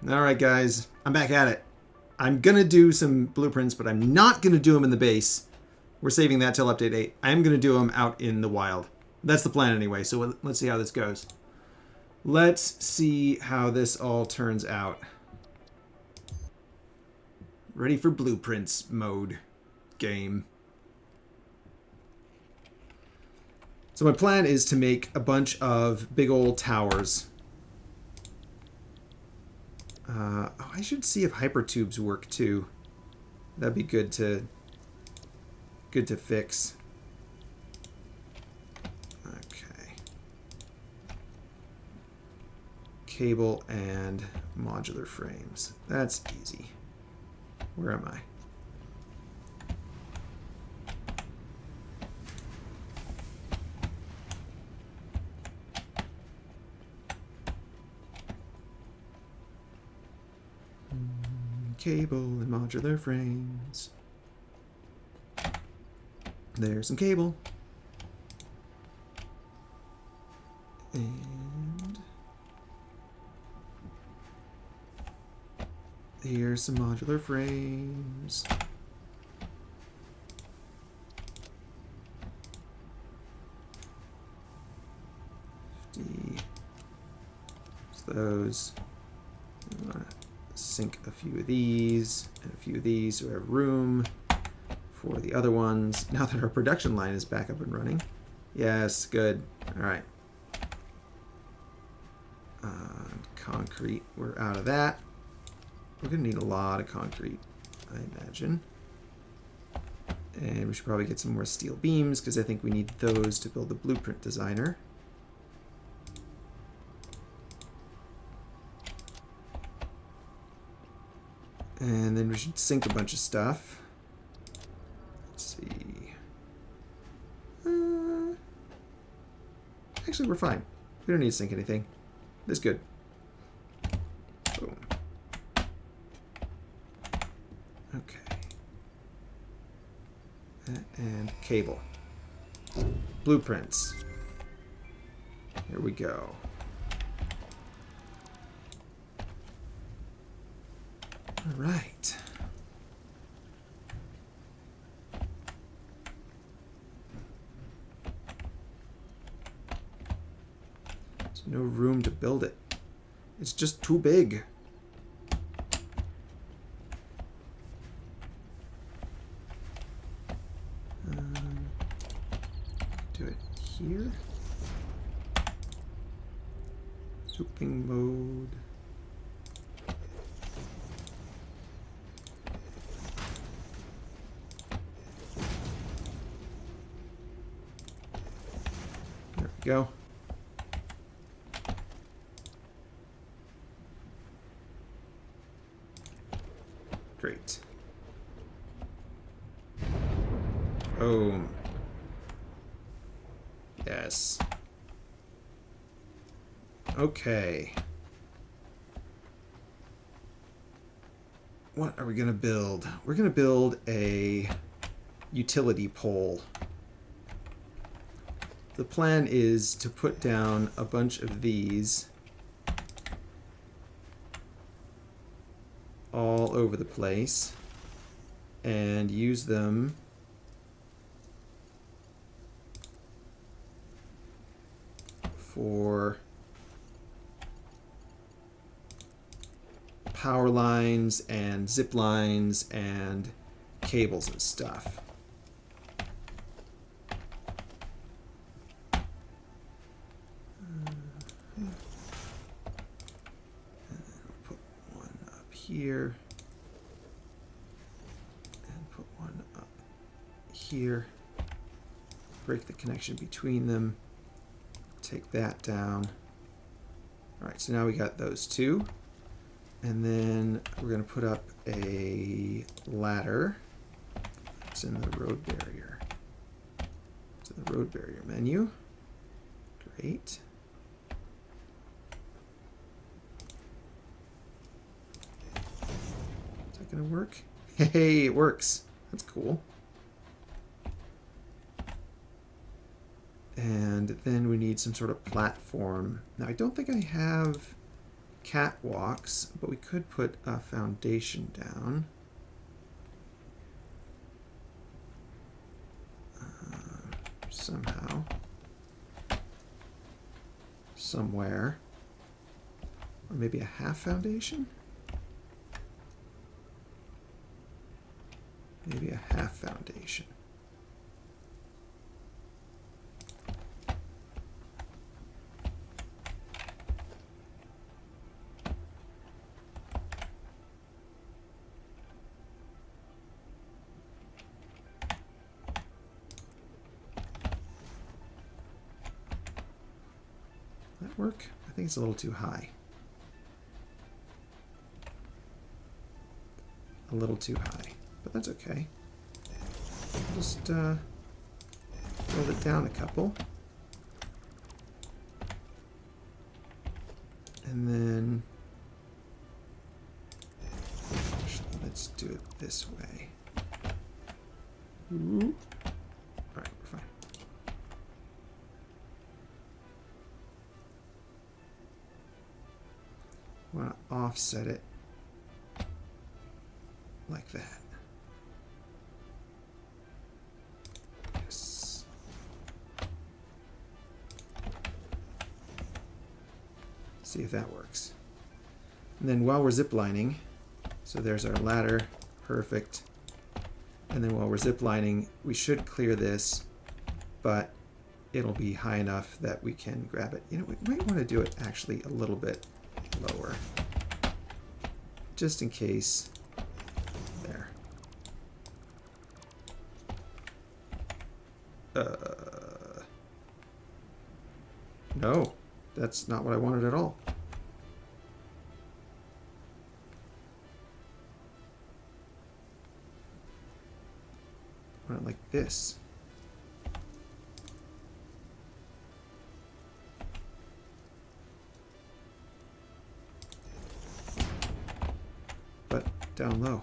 Alright guys, I'm back at it. I'm gonna do some blueprints, but I'm not gonna do them in the base. We're saving that till update 8. I am gonna do them out in the wild. That's the plan anyway, so let's see how this goes. Let's see how this all turns out. Ready for blueprints mode game. So my plan is to make a bunch of big old towers. Oh, I should see if hypertubes work too. That'd be good to fix. Okay. Cable and modular frames. That's easy. Where am I? Cable and modular frames. There's some cable. And here's some modular frames. Those. Sink a few of these and a few of these so we have room for the other ones. Now that our production line is back up and running. Yes, good. All right. Concrete, we're out of that. We're going to need a lot of concrete, I imagine. And we should probably get some more steel beams because I think we need those to build the blueprint designer. And then we should sink a bunch of stuff. Let's see. Actually, we're fine. We don't need to sink anything. This is good. Boom. Okay. And cable. Blueprints. Here we go. All right. There's no room to build it. It's just too big. Do it here. Swooping mode. Go. Great. Boom. Yes. Okay. What are we going to build? We're going to build a utility pole. The plan is to put down a bunch of these all over the place and use them for power lines and zip lines and cables and stuff. Here and put one up here, break the connection between them, take that down. All right, so now we got those two, and then we're going to put up a ladder. It's in the road barrier. To the road barrier menu. Great. Gonna work? Hey, it works. That's cool. And then we need some sort of platform. Now, I don't think I have catwalks, but we could put a foundation down. Somehow. Somewhere. Or maybe a half foundation? Maybe a half foundation. That work? I think it's a little too high. A little too high, but that's okay. Just build it down a couple. And then actually, let's do it this way. Ooh. All right, we're fine. I want to offset it like that. Yes. See if that works. And then while we're ziplining, so there's our ladder, perfect. And then while we're ziplining, we should clear this, but it'll be high enough that we can grab it. You know, we might want to do it actually a little bit lower, just in case. There. No, that's not what I wanted at all. I want it like this. But down low.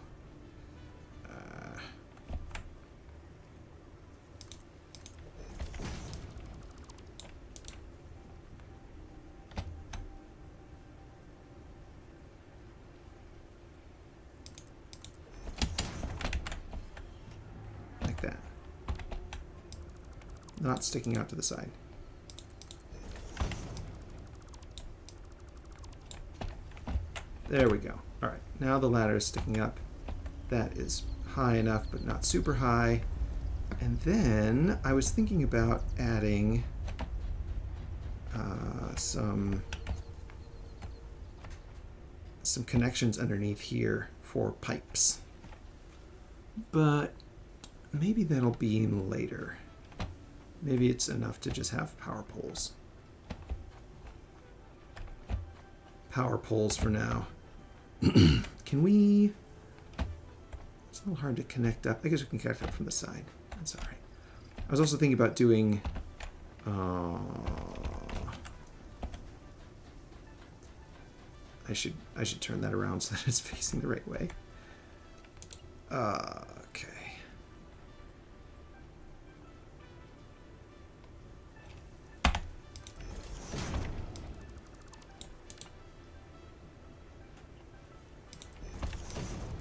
Like that. Not sticking out to the side. There we go. All right, now the ladder is sticking up. That is high enough, but not super high. And then I was thinking about adding some connections underneath here for pipes. But maybe that'll be later. Maybe it's enough to just have power poles. Power poles for now. Can we... It's a little hard to connect up. I guess we can connect up from the side. That's all right. I was also thinking about doing... I should turn that around so that it's facing the right way. Okay.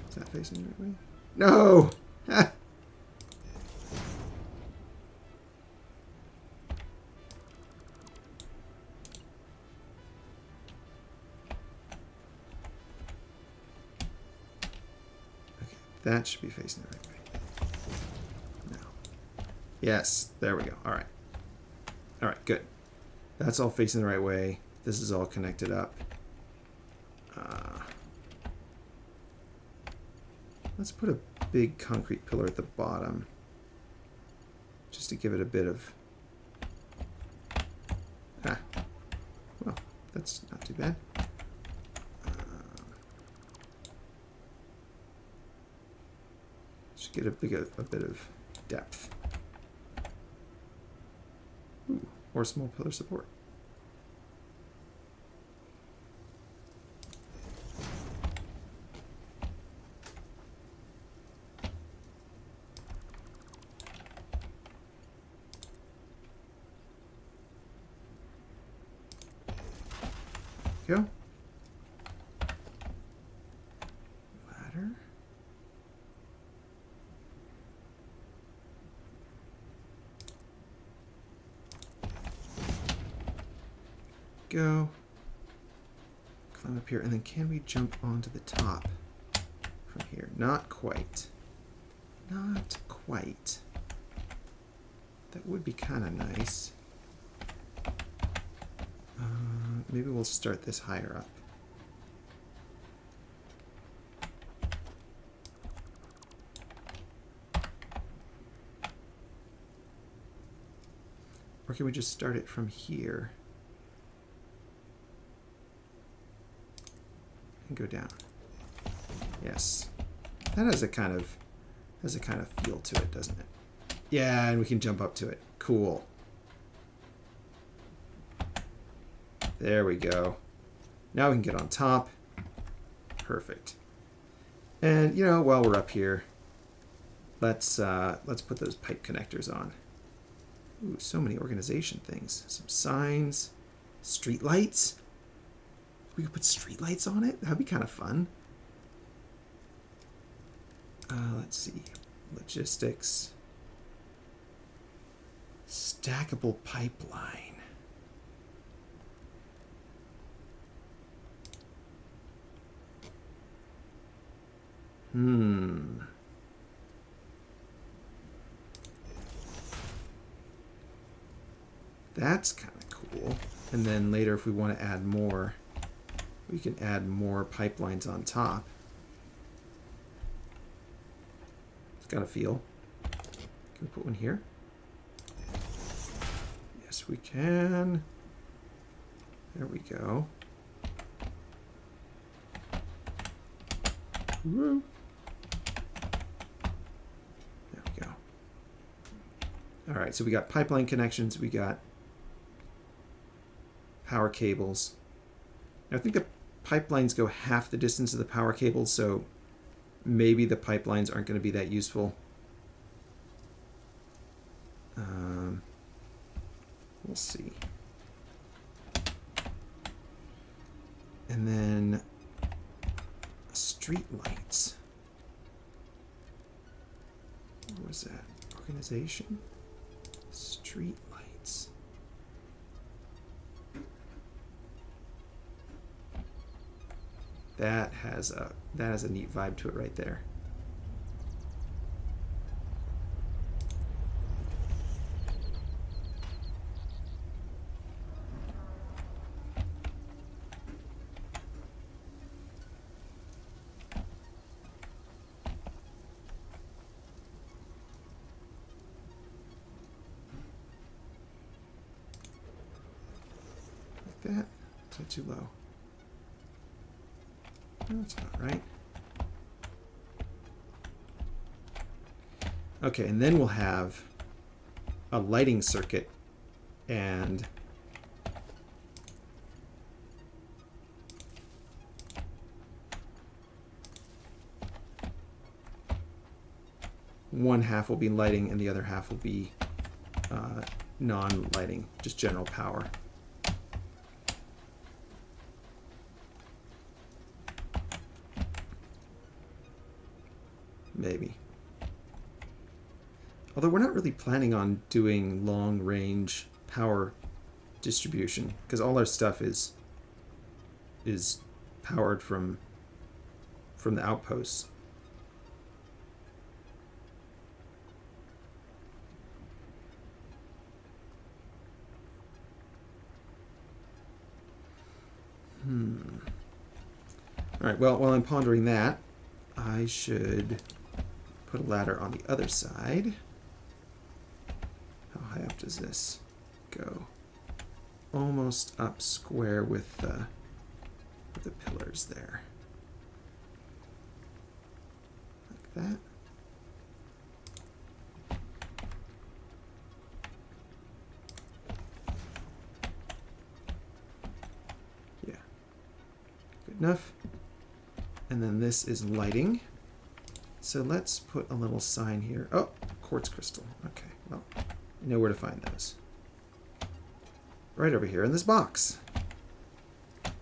Is that facing the right way? No! Ah. Okay, that should be facing the right way. No. Yes, there we go. All right. All right, good. That's all facing the right way. This is all connected up. Let's put a big concrete pillar at the bottom, just to give it a bit of... Well, that's not too bad. Should get a bit of depth. Ooh, or small pillar support. Go. go. Climb up here, and then can we jump onto the top from here? Not quite. Not quite. That would be kind of nice. Maybe we'll start this higher up. Or can we just start it from here and go down? Yes. That has a kind of feel to it, doesn't it? Yeah, and we can jump up to it. Cool. There we go. Now we can get on top. Perfect. And you know, while we're up here, let's put those pipe connectors on. Ooh, so many organization things. Some signs, street lights. We could put street lights on it. That'd be kind of fun. Let's see. Logistics. Stackable pipeline. That's kind of cool. And then later, if we want to add more, we can add more pipelines on top. It's got a feel. Can we put one here? Yes, we can. There we go. Woo. There we go. All right, so we got pipeline connections. We got power cables. Now, I think the pipelines go half the distance of the power cables, so maybe the pipelines aren't going to be that useful. We'll see. And then street lights. What was that? Organization? Street lights. That has a neat vibe to it right there. Like that? Is that too low? No, that's not right. Okay, and then we'll have a lighting circuit and one half will be lighting and the other half will be non-lighting, just general power. Maybe. Although we're not really planning on doing long-range power distribution because all our stuff is powered from the outposts. All right, well, while I'm pondering that, I should put a ladder on the other side. How high up does this go? Almost up square with the pillars there. Like that. Yeah. Good enough. And then this is lighting. So let's put a little sign here. Oh, quartz crystal. Okay, well, I know where to find those. Right over here in this box. There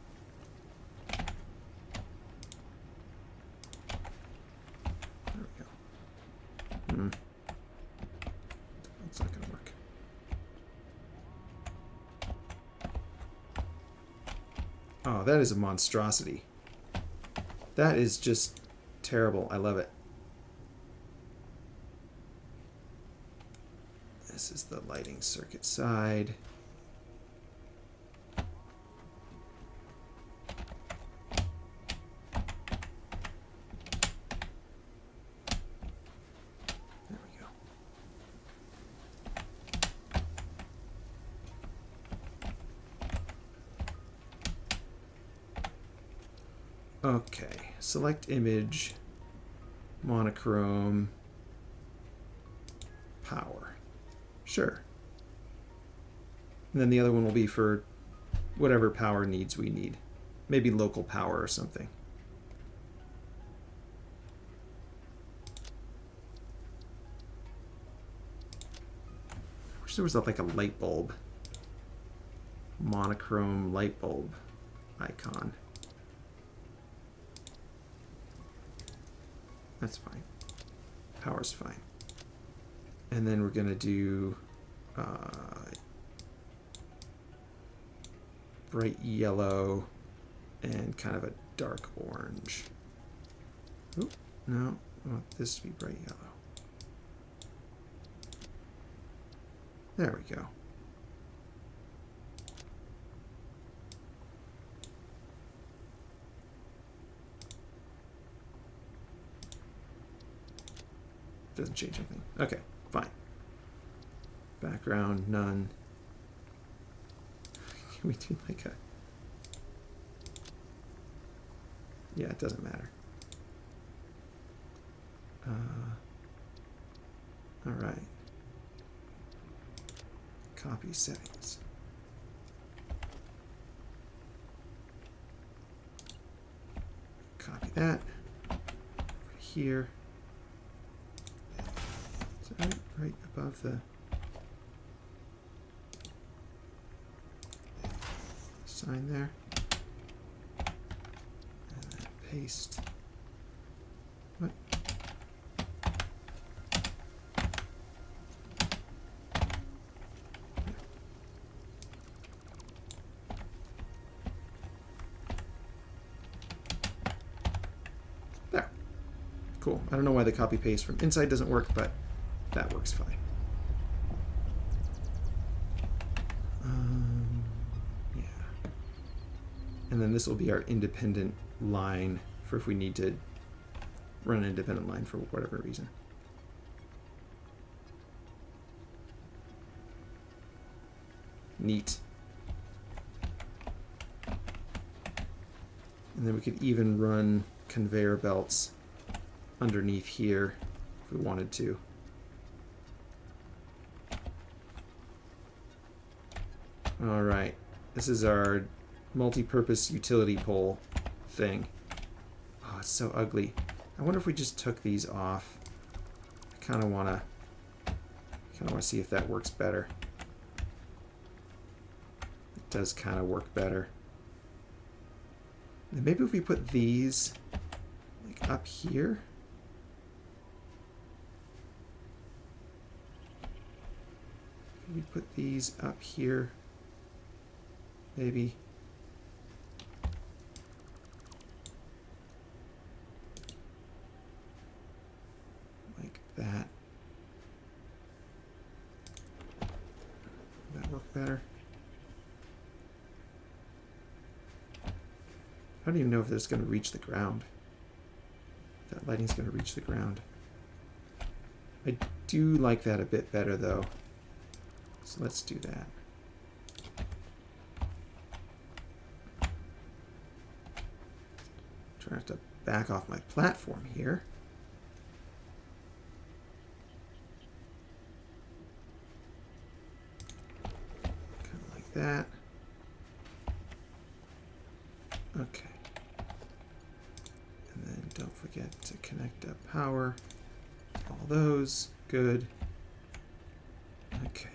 we go. That's not going to work. Oh, that is a monstrosity. That is just terrible. I love it. This is the lighting circuit side. There we go. Okay, select image, monochrome, power. Sure. And then the other one will be for whatever power needs we need. Maybe local power or something. I wish there was like a light bulb. Monochrome light bulb icon. That's fine. Power's fine. And then we're going to do bright yellow and kind of a dark orange. Oop, no, I want this to be bright yellow. There we go. Doesn't change anything. Okay, fine. Background, none. Can we do like a... Yeah, it doesn't matter. All right. Copy settings. Copy that. Here. Right above the sign there. And then paste. What? There. Cool. I don't know why the copy paste from inside doesn't work, but that works fine. Yeah. And then this will be our independent line for if we need to run an independent line for whatever reason. Neat. And then we could even run conveyor belts underneath here if we wanted to. All right, this is our multi-purpose utility pole thing. Oh, it's so ugly. I wonder if we just took these off. I kind of want to see if that works better. It does kind of work better. And maybe if we put these like up here. We put these up here. Maybe. Like that. Would that work better? I don't even know if this is going to reach the ground. That lighting's going to reach the ground. I do like that a bit better though. So let's do that. I have to back off my platform here. Kind of like that. Okay. And then don't forget to connect up power. All those. Good. Okay.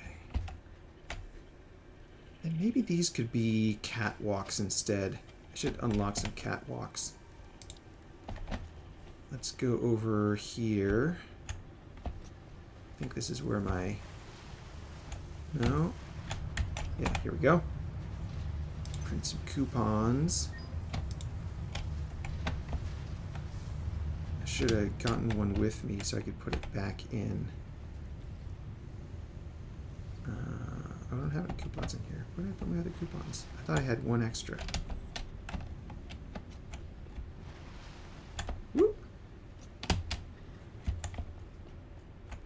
And maybe these could be catwalks instead. I should unlock some catwalks. Let's go over here. I think this is where my... No. Yeah, here we go. Print some coupons. should have gotten one with me so I could put it back in. I don't have any coupons in here. Where did I put my other coupons? I thought I had one extra. Whoop.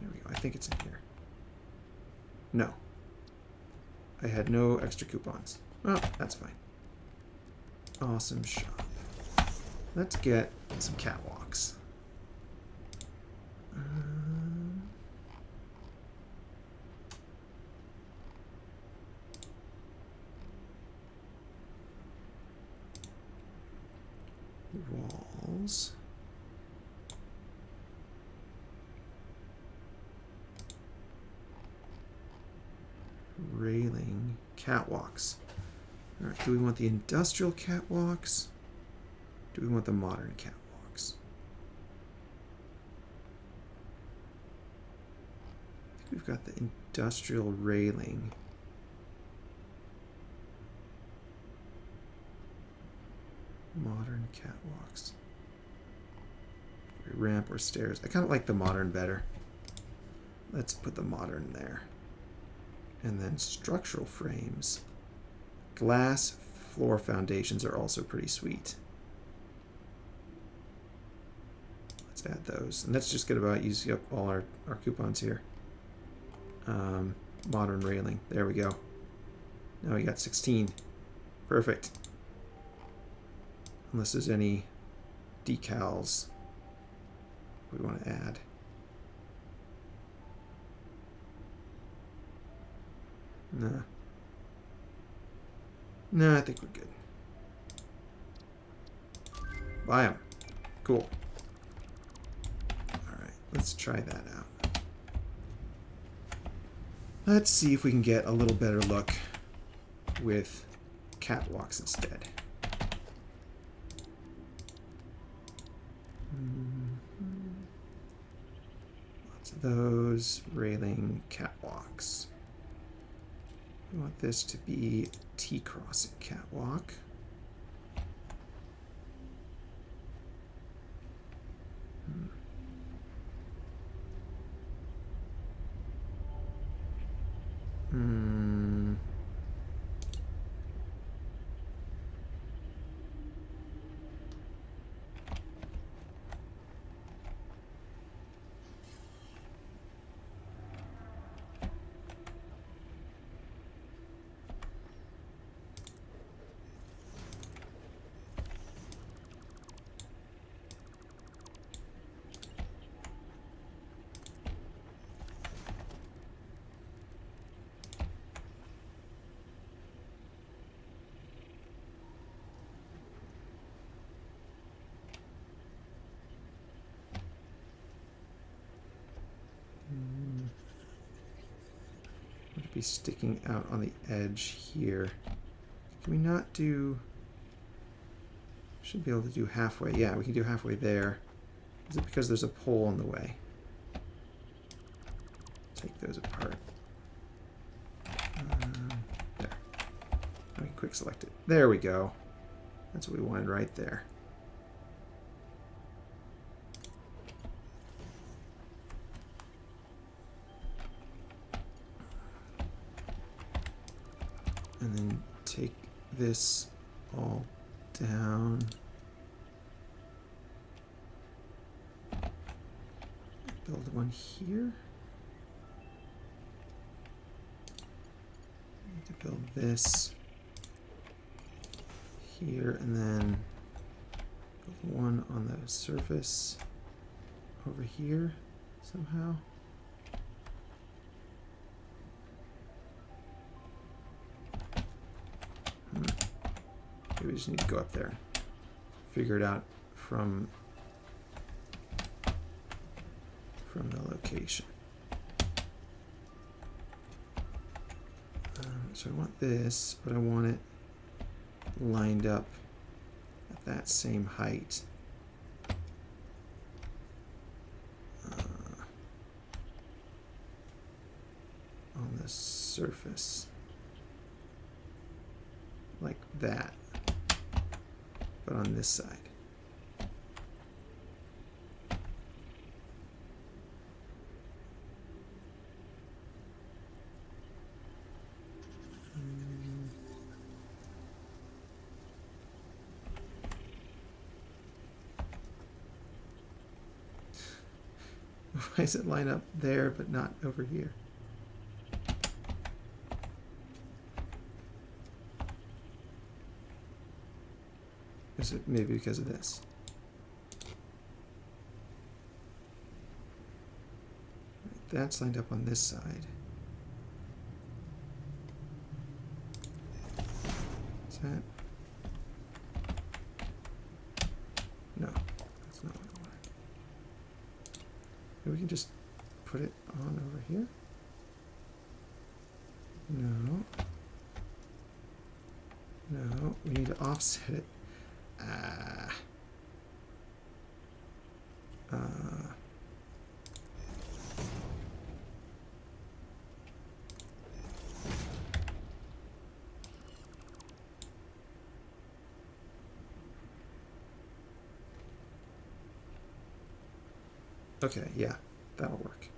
There we go. I think it's in here. No. I had no extra coupons. Well, that's fine. Awesome shop. Let's get some catwalks. Walls. Railing. Catwalks. All right, do we want the industrial catwalks? Do we want the modern catwalks? I think we've got the industrial railing. Modern catwalks. Ramp or stairs. I kind of like the modern better. Let's put the modern there. And then structural frames. Glass floor foundations are also pretty sweet. Let's add those. And let's just get about using up all our coupons here. Modern railing. There we go. Now we got 16. Perfect. Unless there's any decals we want to add. Nah. No, I think we're good. Buy them. Cool. Alright, let's try that out. Let's see if we can get a little better luck with catwalks instead. Lots of those. Railing catwalks. We want this to be T-crossing catwalk. Would be sticking out on the edge here. Can we not do... Should be able to do halfway. Yeah, we can do halfway there. Is it because there's a pole in the way? Take those apart. There. Let me quick select it. There we go. That's what we wanted right there. And then take this all down. Build one here. Need to build this here, and then build one on the surface over here somehow. Maybe we just need to go up there, figure it out from the location. So I want this, but I want it lined up at that same height. On the surface. Like that. But on this side. Why does it line up there but not over here? Is it maybe because of this? That's lined up on this side. Is that? No, that's not what I want. Maybe we can just put it on over here? No. No, we need to offset it. Okay, yeah, that'll work.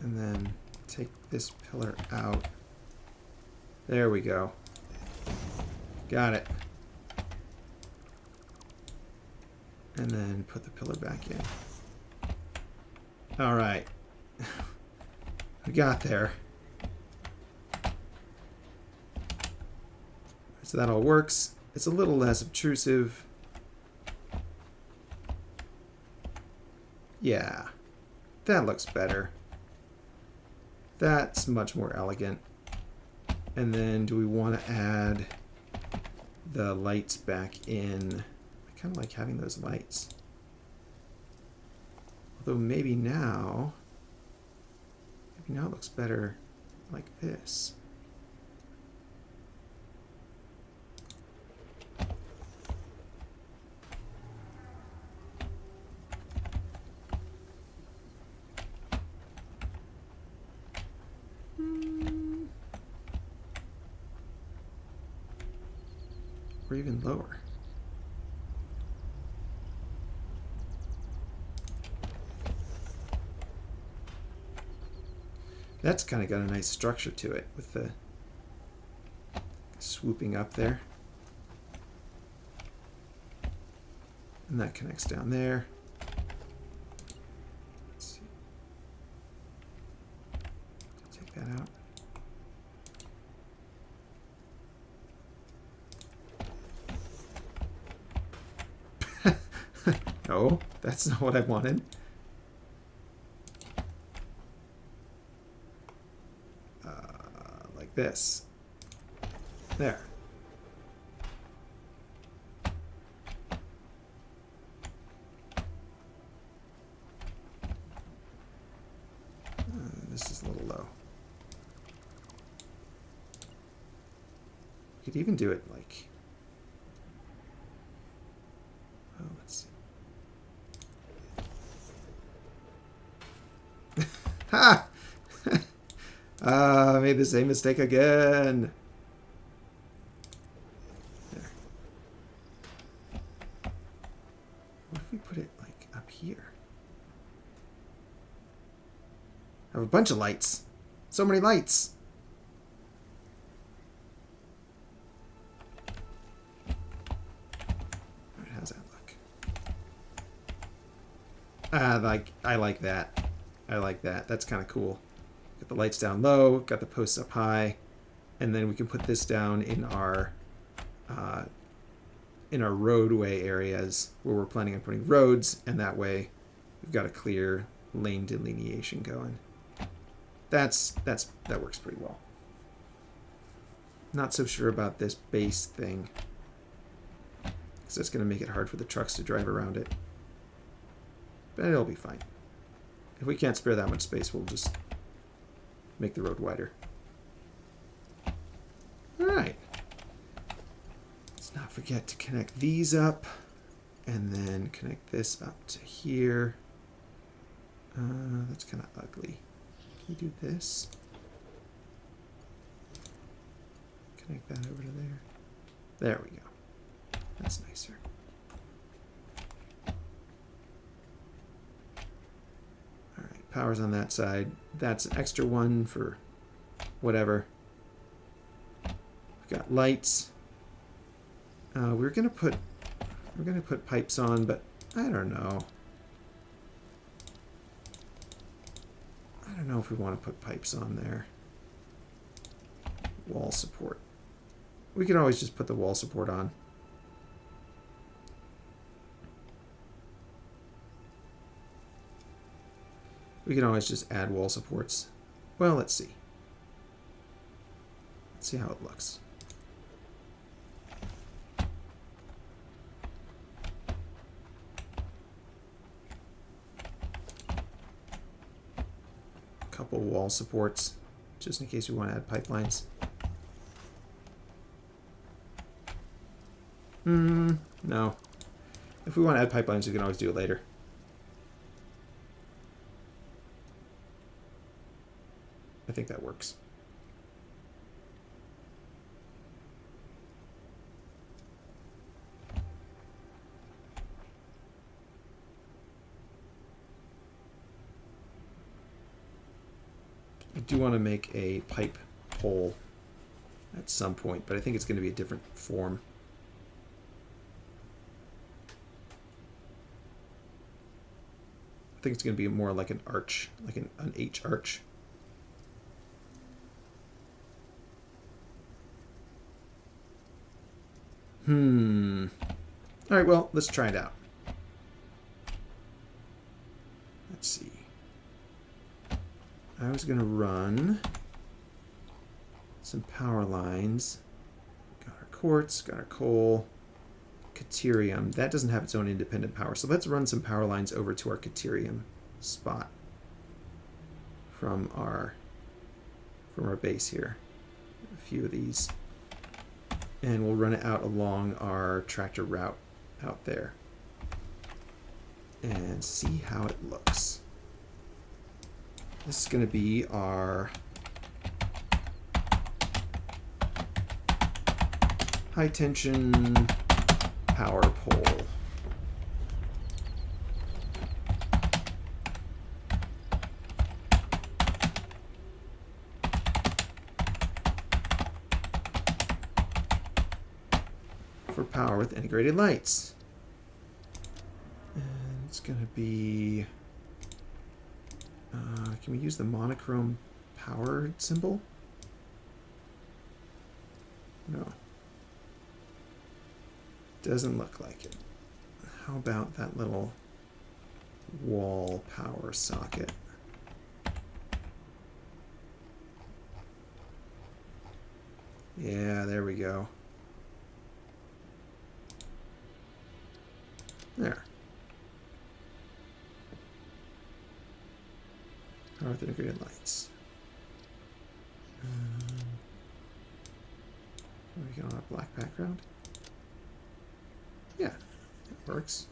And then take this pillar out. There we go. Got it. And then put the pillar back in. All right. We got there. So that all works. It's a little less obtrusive. Yeah, that looks better. That's much more elegant. And then do we want to add the lights back in? I kind of like having those lights. Although maybe now it looks better like this. Or even lower. That's kind of got a nice structure to it with the swooping up there. And that connects down there. Let's see. Take that out. No, that's not what I wanted. Like this. There. This is a little low. You could even do it like... Oh, let's see. Ha! I made the same mistake again. There. What if we put it like up here? I have a bunch of lights. So many lights. All right, how's that look? I like that. I like that. That's kind of cool. Got the lights down low, got the posts up high, and then we can put this down in our roadway areas where we're planning on putting roads, and that way we've got a clear lane delineation going. That works pretty well. Not so sure about this base thing, because that's going to make it hard for the trucks to drive around it. But it'll be fine. If we can't spare that much space, we'll just make the road wider. Alright. Let's not forget to connect these up, and then connect this up to here. That's kind of ugly. Can we do this? Connect that over to there. There we go. That's nicer. Alright, power's on that side. That's an extra one for whatever. We've got lights. We're gonna put pipes on, but I don't know. I don't know if we want to put pipes on there. Wall support. We can always just put the wall support on. We can always just add wall supports. Well, let's see. Let's see how it looks. Couple wall supports, just in case we want to add pipelines. No. If we want to add pipelines, we can always do it later. I think that works. I do want to make a pipe pole at some point, but I think it's going to be a different form. I think it's going to be more like an arch, like an H arch. All right, well, let's try it out. Let's see. I was going to run some power lines. Got our quartz, got our coal, Caterium. That doesn't have its own independent power. So let's run some power lines over to our Caterium spot from our base here. A few of these. And we'll run it out along our tractor route out there. And see how it looks. This is going to be our high tension power pole. For power with integrated lights. And it's going to be... can we use the monochrome power symbol? No. Doesn't look like it. How about that little wall power socket? Yeah, there we go. There. Power with integrated lights. We get on a black background. Yeah, it works.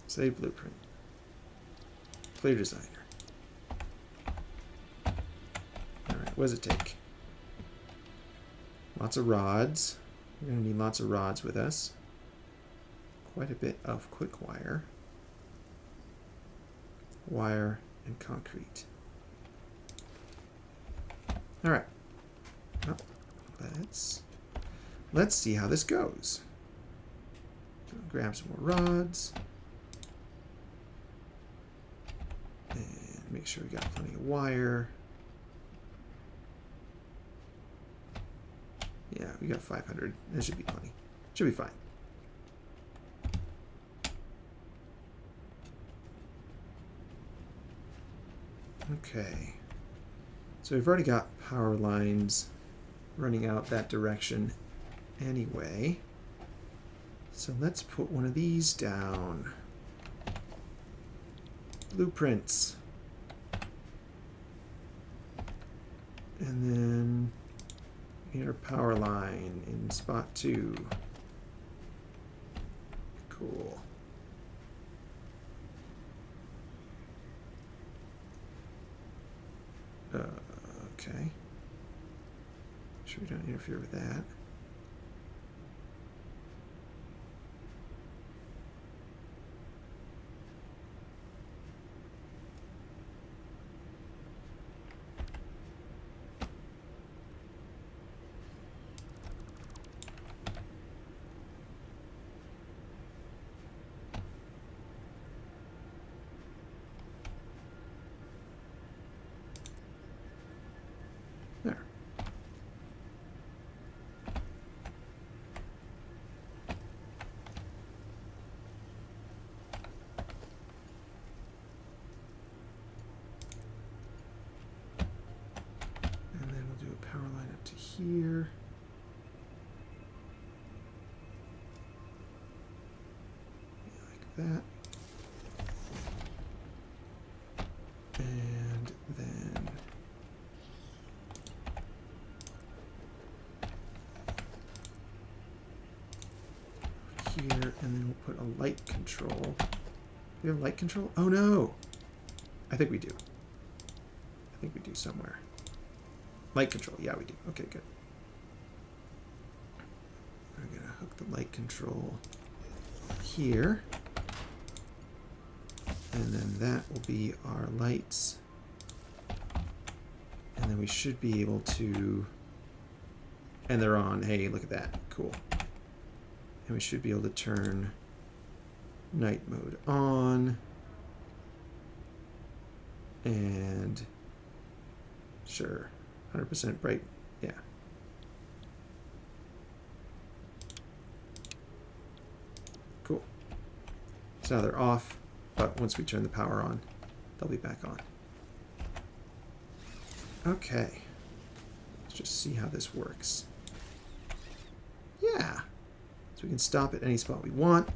Save blueprint. Clear designer. Alright, what does it take? Lots of rods. We're going to need lots of rods with us. Quite a bit of quick wire. Wire and concrete. Alright. Well, let's see how this goes. Grab some more rods. And make sure we got plenty of wire. Yeah, we got 500. That should be plenty. Should be fine. Okay. So we've already got power lines running out that direction anyway. So let's put one of these down. Blueprints. And then our power line in spot 2. Cool. Okay. Sure we don't interfere with that. to here. Like that. And then here, and then we'll put a light control. Do we have light control? Oh no! I think we do. I think we do somewhere. Light control, yeah we do. Okay, good. We're gonna hook the light control here. And then that will be our lights. And then we should be able to, and they're on, hey, look at that, cool. And we should be able to turn night mode on. And sure, 100% bright, yeah. Cool. So now they're off, but once we turn the power on, they'll be back on. Okay, let's just see how this works. Yeah, so we can stop at any spot we want.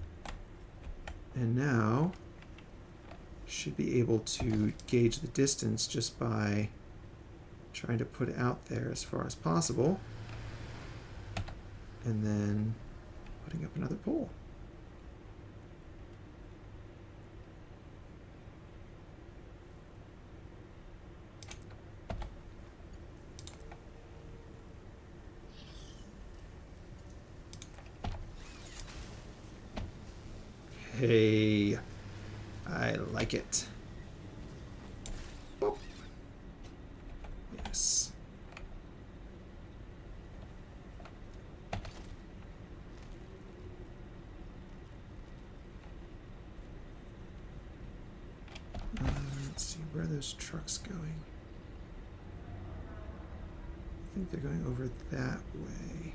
And now, should be able to gauge the distance just by trying to put it out there as far as possible. And then putting up another pole. Hey, I like it. Boop. Yes. Let's see, where are those trucks going? I think they're going over that way.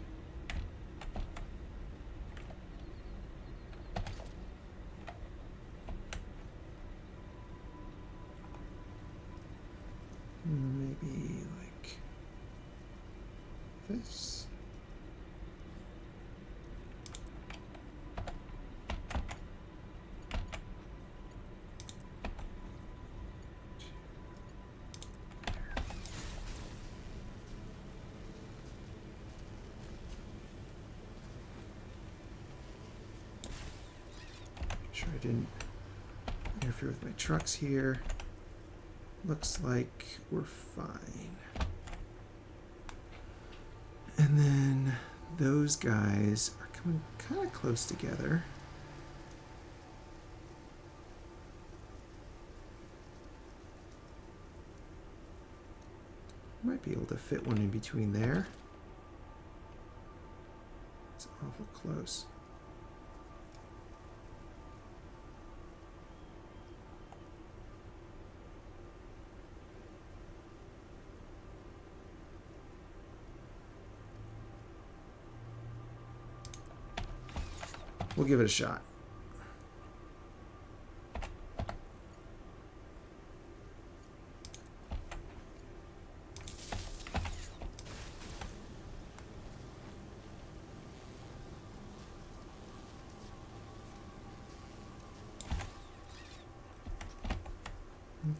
Maybe like this. Make sure I didn't interfere with my trucks here. Looks like we're fine. And then those guys are coming kind of close together. Might be able to fit one in between there. It's awful close. We'll give it a shot.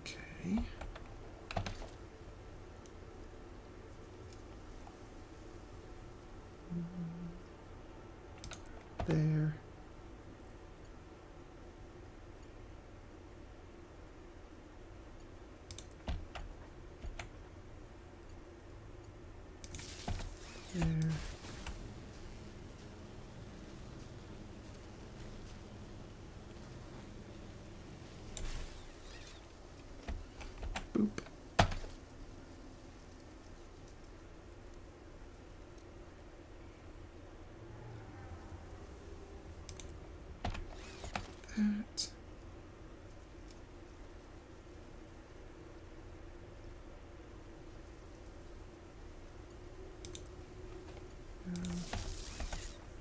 Okay. There. There. Boop. That.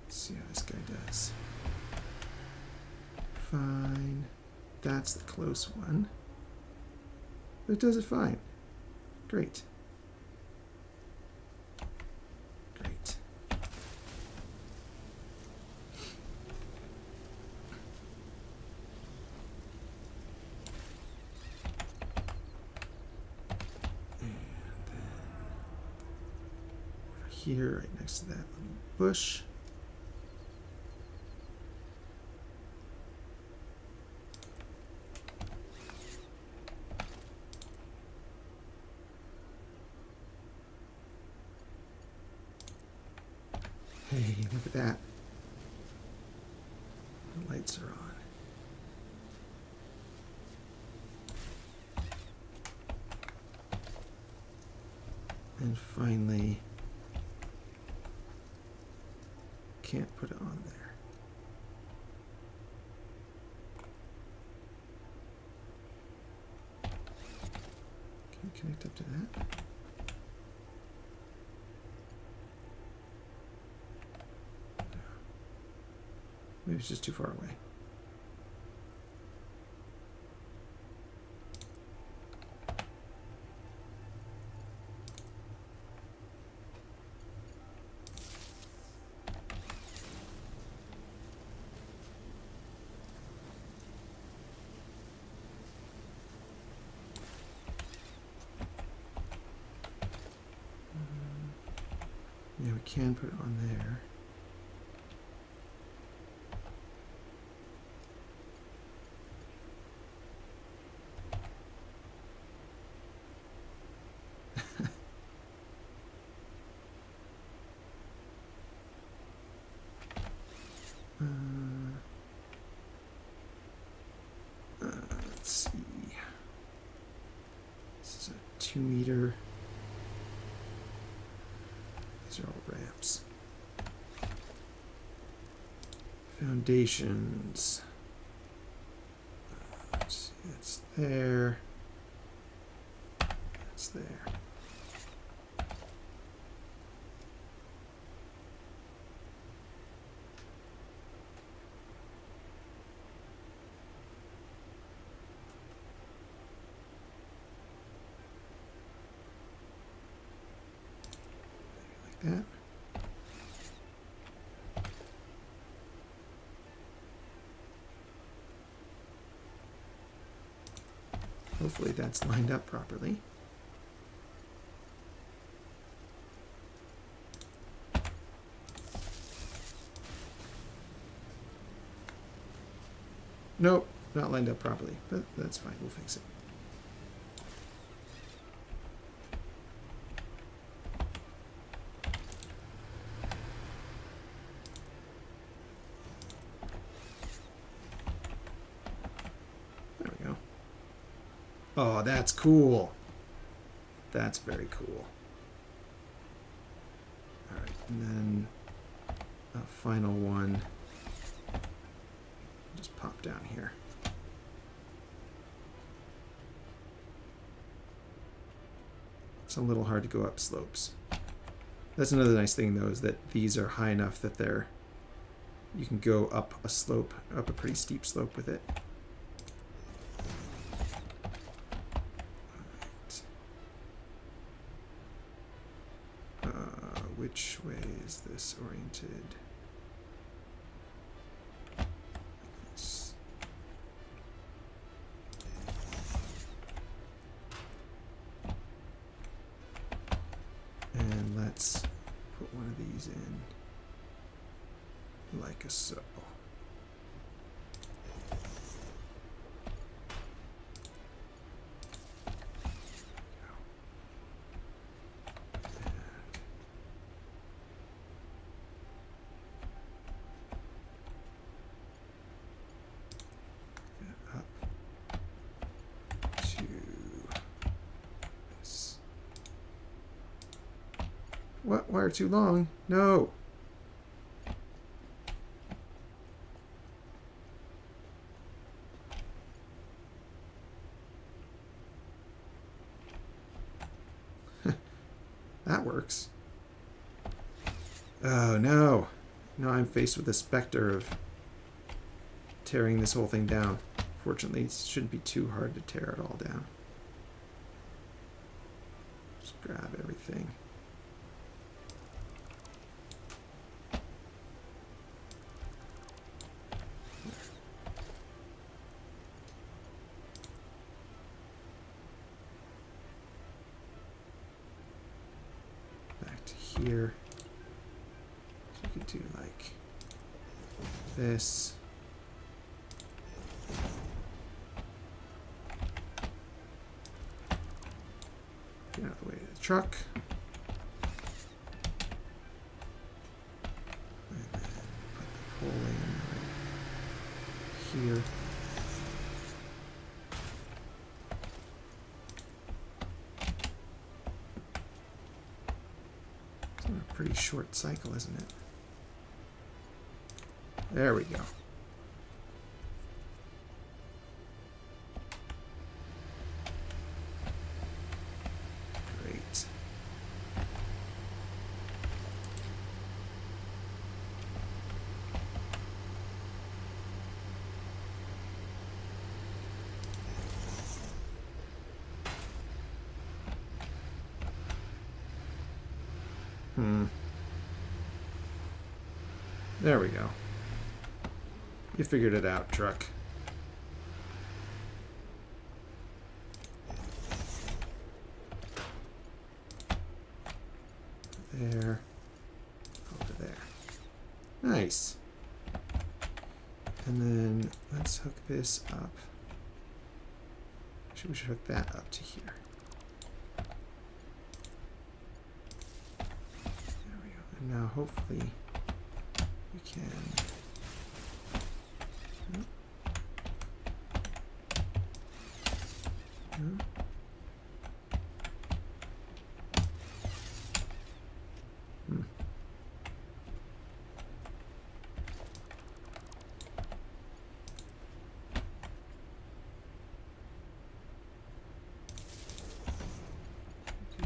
Let's see how this guy does. Fine. That's the close one. But it does it fine. Great. here, right next to that little bush. Hey, look at that. The lights are on. And finally, can't put it on there. Can we connect up to that? Maybe it's just too far away. Yeah, we can put it on there. Let's see. This is a 2 meter. These are all ramps. Foundations. Let's see, that's there. That's there. That. Hopefully that's lined up properly. Nope, not lined up properly, but that's fine, we'll fix it. Oh, that's cool. That's very cool. All right, and then a final one. Just pop down here. It's a little hard to go up slopes. That's another nice thing, though, is that these are high enough that you can go up a slope, up a pretty steep slope with it. Which way is this oriented? Like this. And let's put one of these in like so. What? Wire too long? No. That works. Oh no. Now I'm faced with the specter of tearing this whole thing down. Fortunately, it shouldn't be too hard to tear it all down. Just grab everything. Back to here. We could do like this. Get out of the way of the truck. And then put the pole in right here. It's a pretty short cycle, isn't it? There we go. Great. There we go. You figured it out, truck. There. Over there. Nice. And then let's hook this up. Actually, we should hook that up to here. There we go. And now hopefully we can...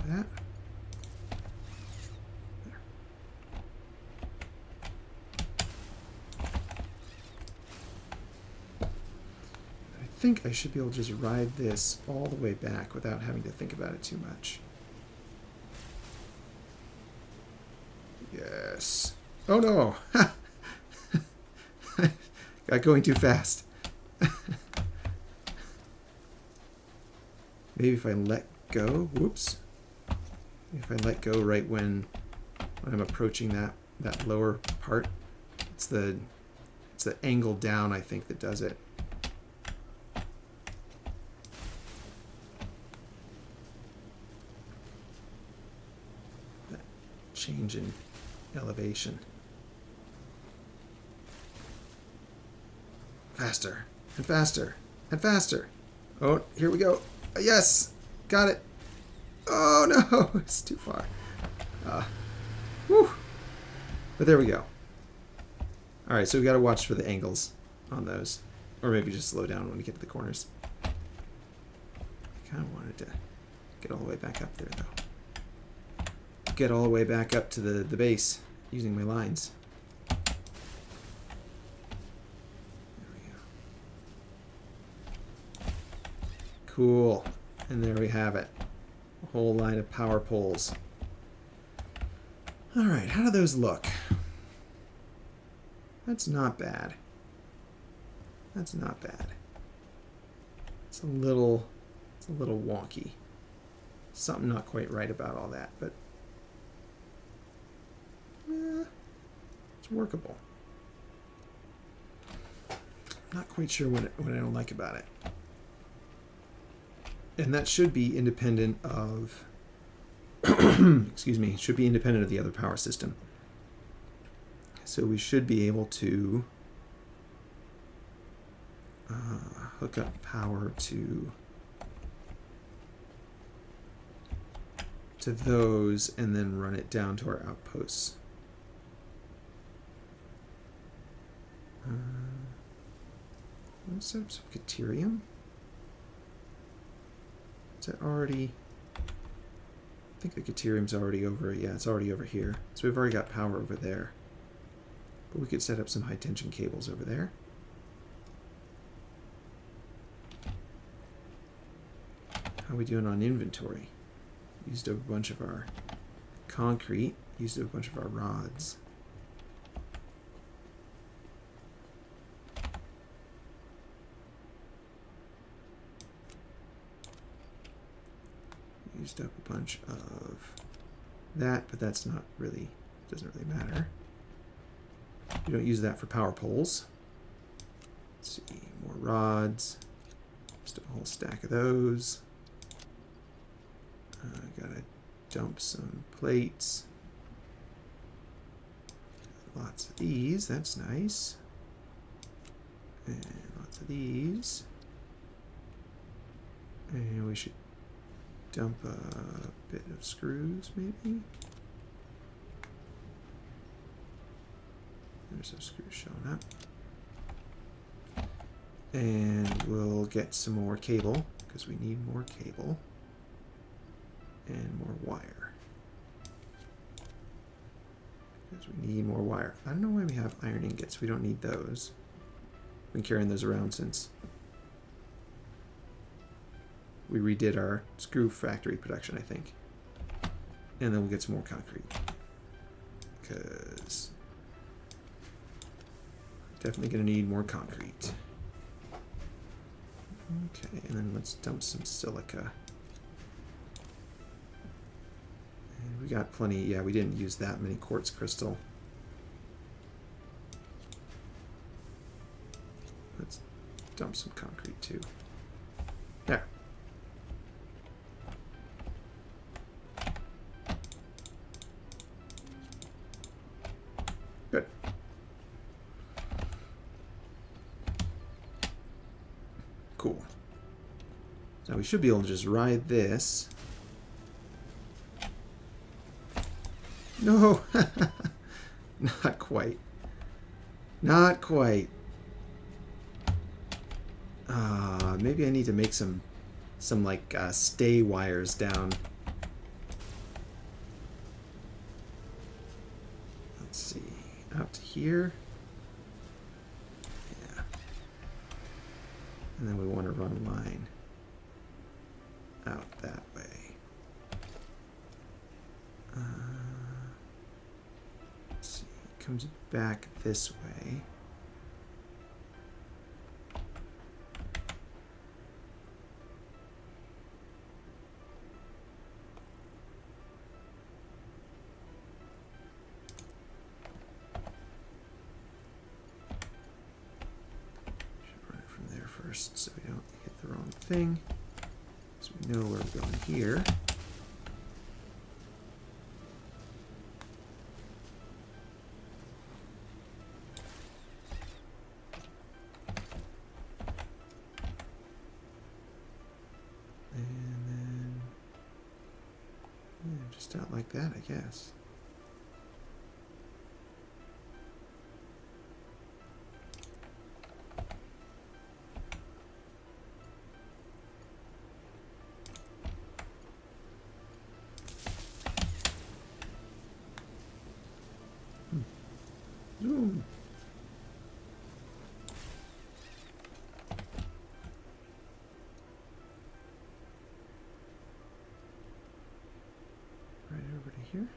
that. There. I think I should be able to just ride this all the way back without having to think about it too much. Yes. Oh no! Got going too fast. Maybe if I let go, whoops. If I let go right when I'm approaching that lower part, it's the angle down, I think, that does it. That change in elevation. Faster and faster and faster. Oh, here we go. Yes, got it. Oh no, it's too far. Whew. But there we go. All right, so we got to watch for the angles on those, or maybe just slow down when we get to the corners. I kind of wanted to get all the way back up there, though. Get all the way back up to the base using my lines. There we go. Cool, and there we have it. A whole line of power poles. All right, how do those look? That's not bad. That's not bad. It's a little wonky. Something not quite right about all that, but it's workable. Not quite sure what I don't like about it. And that should be independent of, excuse me, should be independent of the other power system. So we should be able to hook up power to those and then run it down to our outposts. Let's set up some Caterium. Is it already? I think the Caterium's already over. Yeah, it's already over here. So we've already got power over there. But we could set up some high tension cables over there. How are we doing on inventory? Used a bunch of our concrete, used a bunch of our rods. Used up a bunch of that, but that's not really, doesn't really matter. You don't use that for power poles. Let's see, more rods. Just a whole stack of those. Gotta dump some plates. Lots of these, that's nice. And lots of these. And we should dump a bit of screws, maybe. There's some screws showing up. And we'll get some more cable, because we need more cable. And more wire. Because we need more wire. I don't know why we have iron ingots. We don't need those. We've been carrying those around since we redid our screw factory production, I think. And then we'll get some more concrete. Because definitely going to need more concrete. Okay, and then let's dump some silica. And we got plenty. Yeah, we didn't use that many quartz crystal. Let's dump some concrete too. There. Good. Cool. Now we should be able to just ride this. No, not quite. Not quite. Maybe I need to make some like stay wires down. Let's see, out to here. Yeah. And then we want to run a line out that way. Let's see, it comes back this way. So we don't hit the wrong thing. So we know where we're going here. And then yeah, just out like that, I guess. Ooh. Right over to here.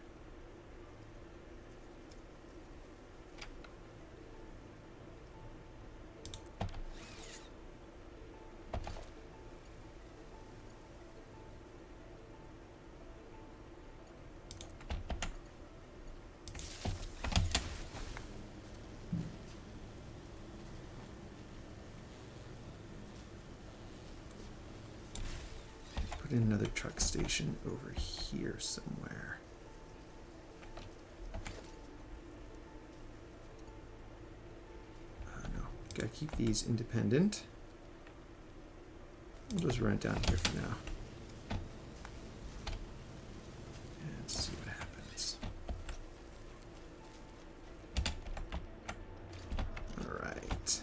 Put in another truck station over here somewhere. No, gotta keep these independent. We'll just run it down here for now. And see what happens. All right.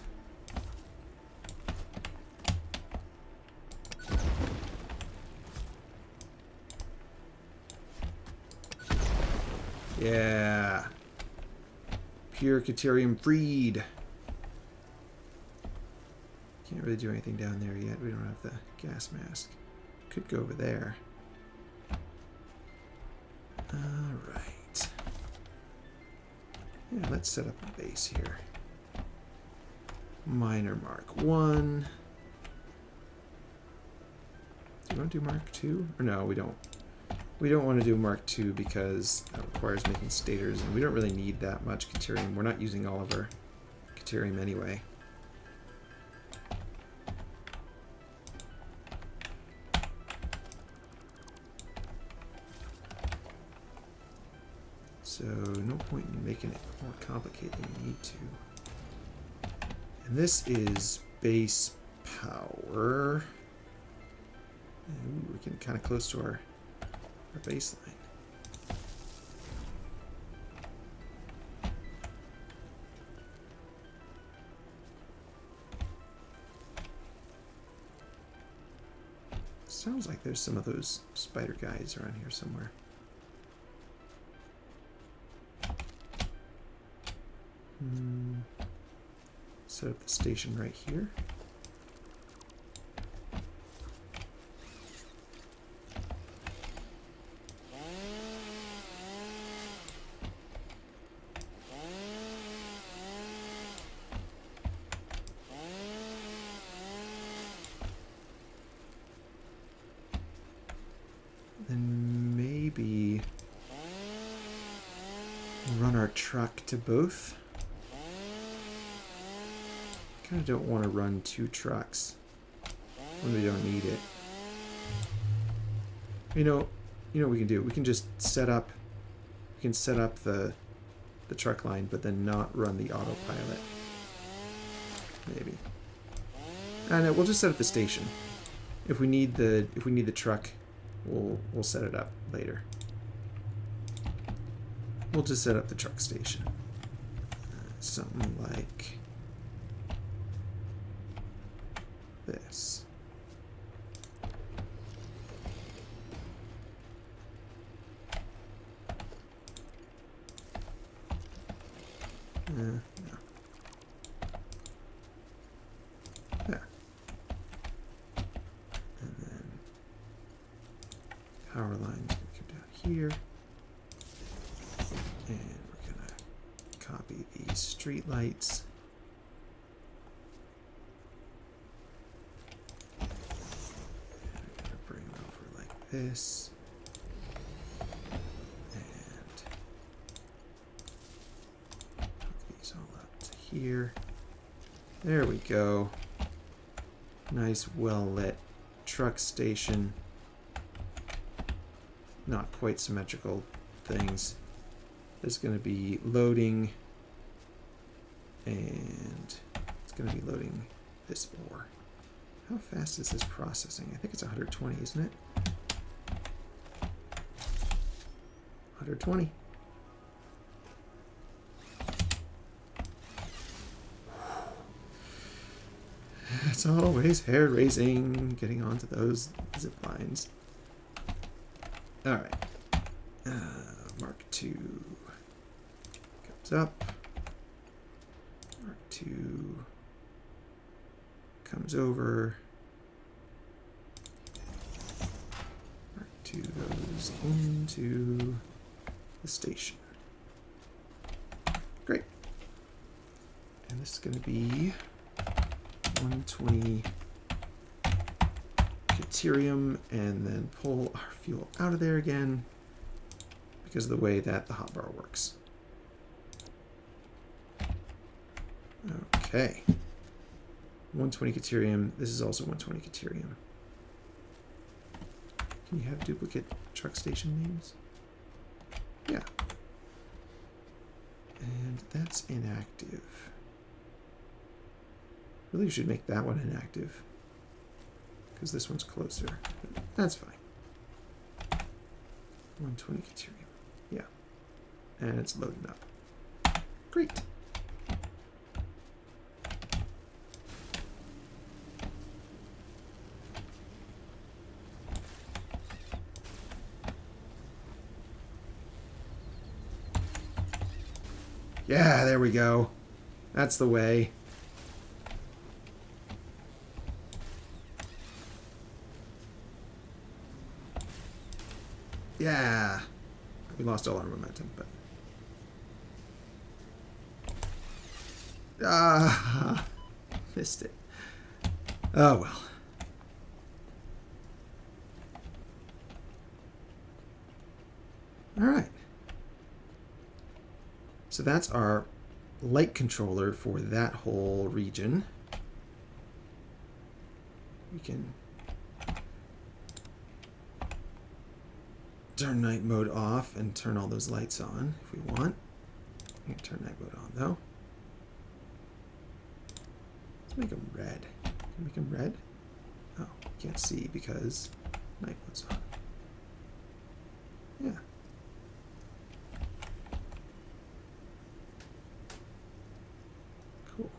Yeah. Pure Caterium freed. Can't really do anything down there yet. We don't have the gas mask. Could go over there. Alright. Yeah, let's set up a base here. Miner Mark 1. Do you want to do Mark 2? Or no, we don't. We don't want to do Mark II because that requires making stators, and we don't really need that much Caterium. We're not using all of our Caterium anyway. So no point in making it more complicated than you need to. And this is base power. Ooh, we're getting kind of close to our baseline. Sounds like there's some of those spider guys around here somewhere. Set up the station right here. Then maybe run our truck to both. Kind of don't want to run 2 trucks when we don't need it. You know what we can do? We can just set up. We can set up the truck line, but then not run the autopilot. Maybe. I know. We'll just set up the station. If we need the truck, we'll set it up later. We'll just set up the truck station. Something like this. No. There. And then power lines going to come down here. And we're going to copy these street lights. This and hook these all up to here. There we go. Nice, well-lit truck station. Not quite symmetrical things. There's going to be loading, and it's going to be loading this ore. How fast is this processing? I think it's 120, isn't it? 120. It's always hair-raising getting onto those zip lines. All right. Mark II comes up. Mark II comes over. Mark II goes into the station. Great. And this is going to be 120 deuterium, and then pull our fuel out of there again because of the way that the hotbar works. Okay. 120 deuterium. This is also 120 deuterium. Can you have duplicate truck station names? Yeah. And that's inactive. Really should make that one inactive, because this one's closer. But that's fine. 120 deuterium. Yeah. And it's loading up. Great. Yeah, there we go. That's the way. Yeah. We lost all our momentum, but... missed it. Oh, well. All right. So that's our light controller for that whole region. We can turn night mode off and turn all those lights on if we want. We can turn night mode on though. Let's make them red. Can we make them red? Oh, can't see because night mode's on. Yeah. Cool.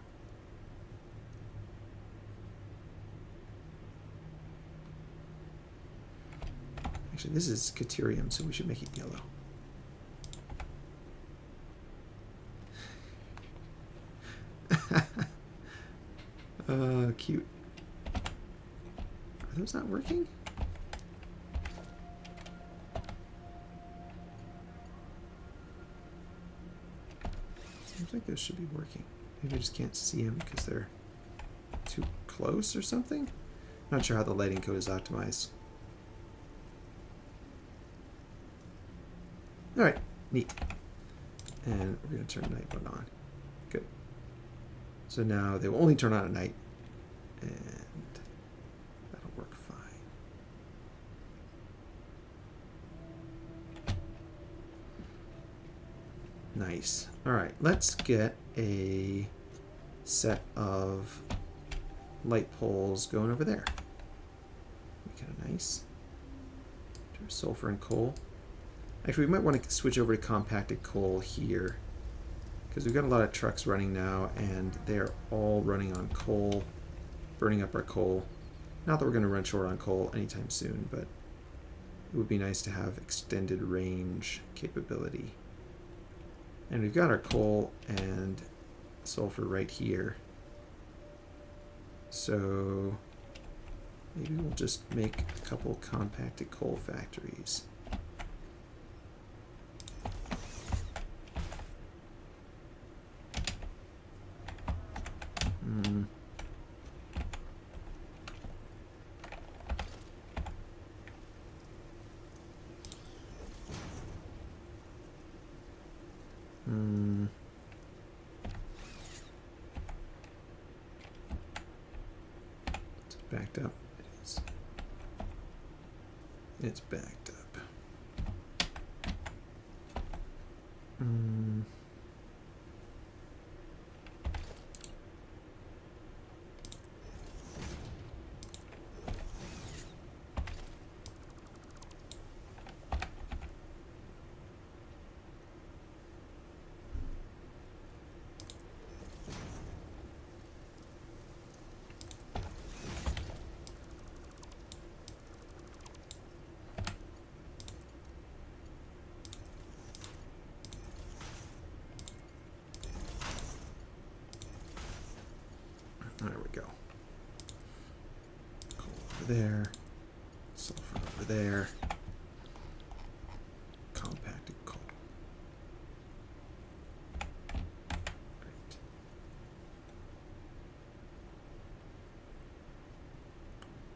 Actually, this is Caterium, so we should make it yellow. Cute. Are those not working? Seems like those should be working. Maybe I just can't see them because they're too close or something. Not sure how the lighting code is optimized. All right, neat. And we're going to turn night mode on. Good. So now they will only turn on at night, and that'll work fine. Nice. All right, let's get a set of light poles going over there. Kind of nice. Sulfur and coal. Actually, we might want to switch over to compacted coal here because we've got a lot of trucks running now and they're all running on coal, burning up our coal. Not that we're going to run short on coal anytime soon, but it would be nice to have extended range capability. And we've got our coal and sulfur right here. So maybe we'll just make a couple compacted coal factories. It's backed up. It is. It's backed up. There we go. Coal over there. Sulfur over there. Compacted coal. Great.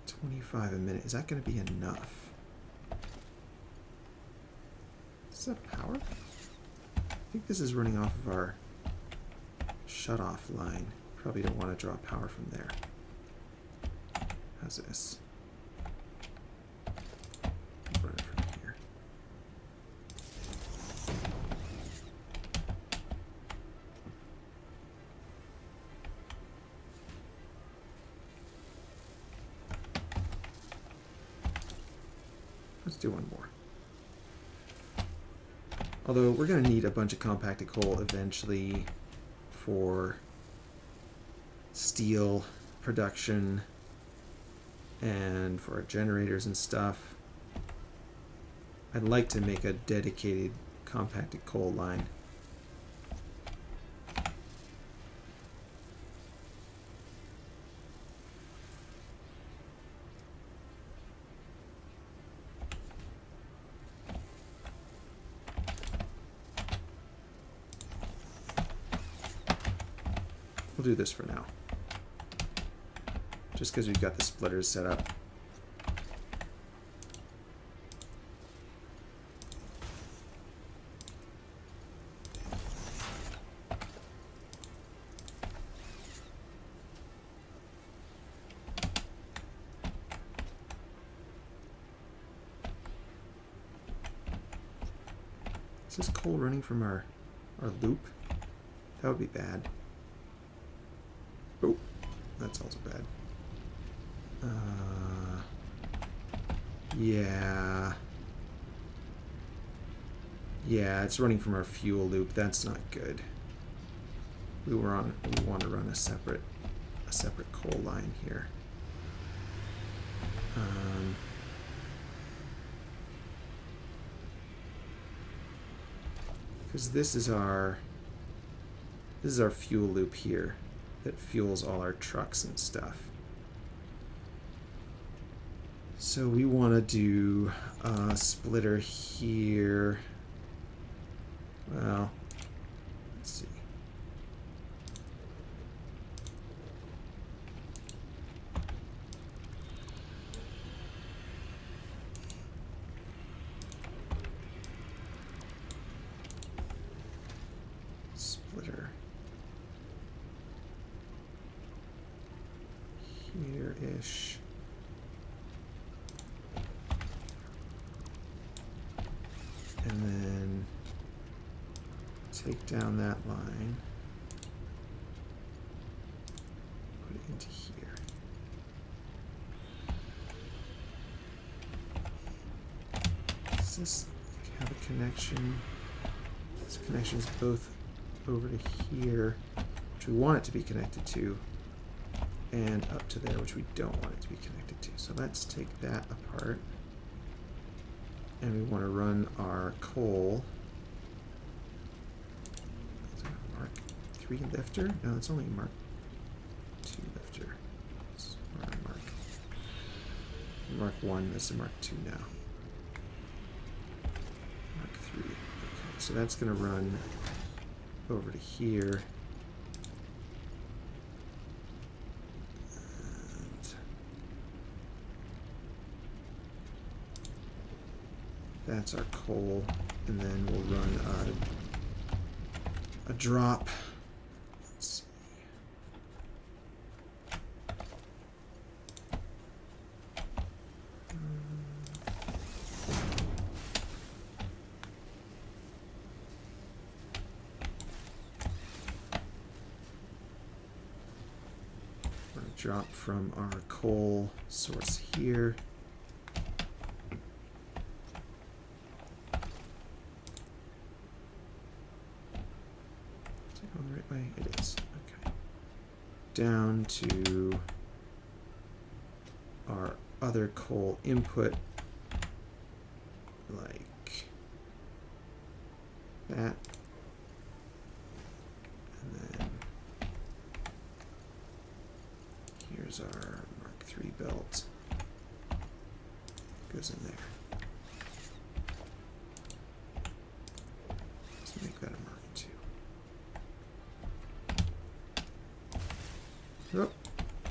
25 a minute. Is that going to be enough? Is that power? I think this is running off of our shut-off line. Probably don't want to draw power from there. How's this? Run it from here. Let's do one more. Although we're going to need a bunch of compacted coal eventually for steel production and for our generators and stuff. I'd like to make a dedicated compacted coal line. We'll do this for now. Just because we've got the splitters set up. Is this coal running from our loop? That would be bad. Oh, that's also bad. Yeah. Yeah, it's running from our fuel loop. That's not good. We want to run a separate coal line here. Because this is our fuel loop here that fuels all our trucks and stuff. So we want to do a splitter here. Well, let's see. Splitter. Here-ish. And then take down that line. Put it into here. Does this have a connection? This connection is both over to here, which we want it to be connected to, and up to there, which we don't want it to be connected to. So let's take that apart. And we want to run our coal. Is that a Mark 3 lifter? No, it's only a Mark 2 lifter. It's Mark 1, this is a Mark 2 now. Mark 3. Okay, so that's going to run over to here. That's our coal, and then we'll run a drop. Let's see. We're going to drop from our coal source here. It is. Okay. Down to our other coal input, like that. And then here's our Mark 3 belt. Goes in there. Let's make that a Mark 2. Oh,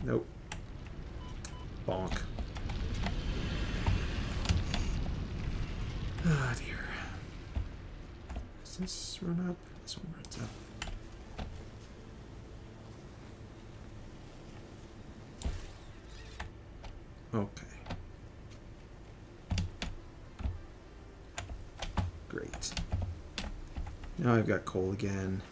nope. Bonk. Ah, dear. Does this run up? This one runs up. Okay. Great. Now I've got coal again.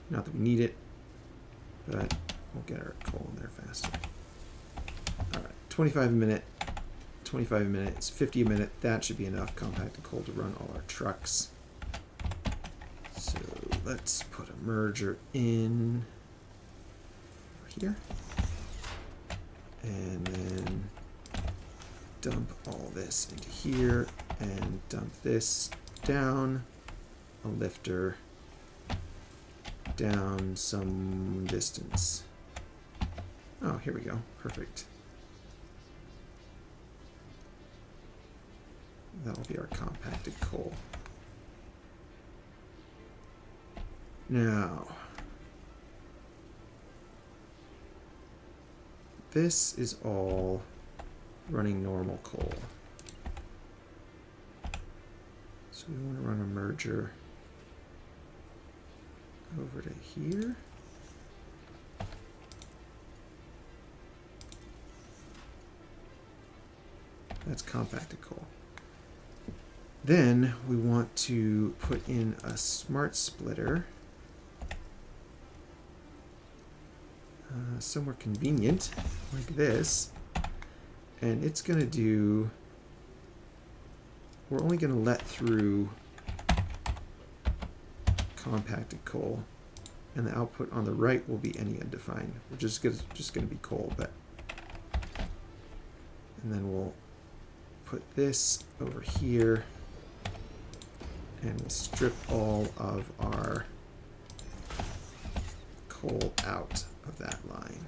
Not that we need it, but we'll get our coal in there faster. Alright, 25 a minute, 25 a minute, it's 50 a minute. That should be enough compacted coal to run all our trucks. So let's put a merger in over here. And then dump all this into here and dump this down a lifter down some distance. Oh, here we go. Perfect. That'll be our compacted coal. Now, this is all running normal coal. So we want to run a merger over to here. That's compacted coal. Then we want to put in a smart splitter. Somewhere convenient, like this. And it's going to do... We're only going to let through compacted coal. And the output on the right will be any undefined, which is just going to be coal. But and then we'll put this over here, and we'll strip all of our coal out of that line.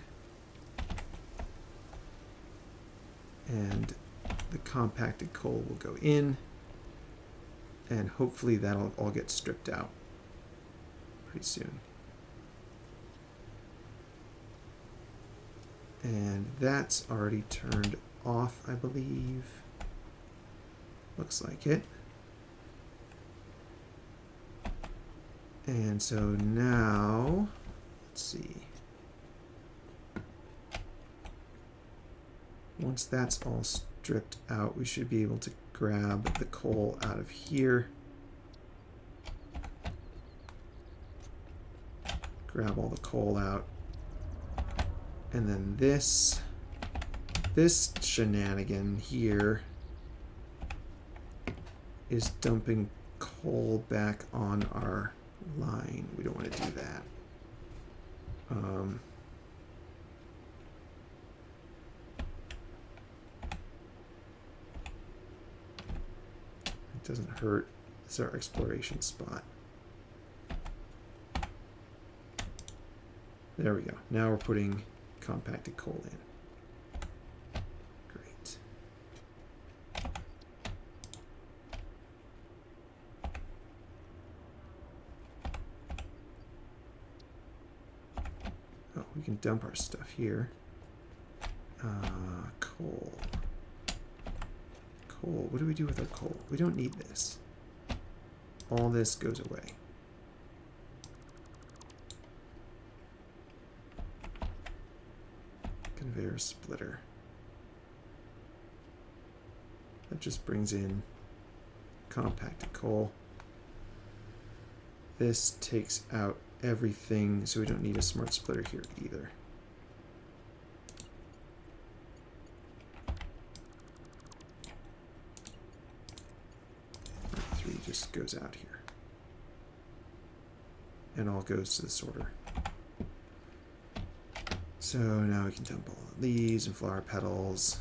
And the compacted coal will go in, and hopefully that'll all get stripped out pretty soon. And that's already turned off, I believe. Looks like it. And so now, let's see. Once that's all stripped out, we should be able to grab the coal out of here. Grab all the coal out. And then this shenanigan here is dumping coal back on our line. We don't want to do that. It doesn't hurt. It's our exploration spot. There we go. Now we're putting compacted coal in. Great. Oh, we can dump our stuff here. Coal. Coal. What do we do with our coal? We don't need this. All this goes away. Conveyor splitter. That just brings in compacted coal. This takes out everything, so we don't need a smart splitter here either. Part 3 just goes out here. And all goes to the sorter. So now we can dump all the leaves and flower petals,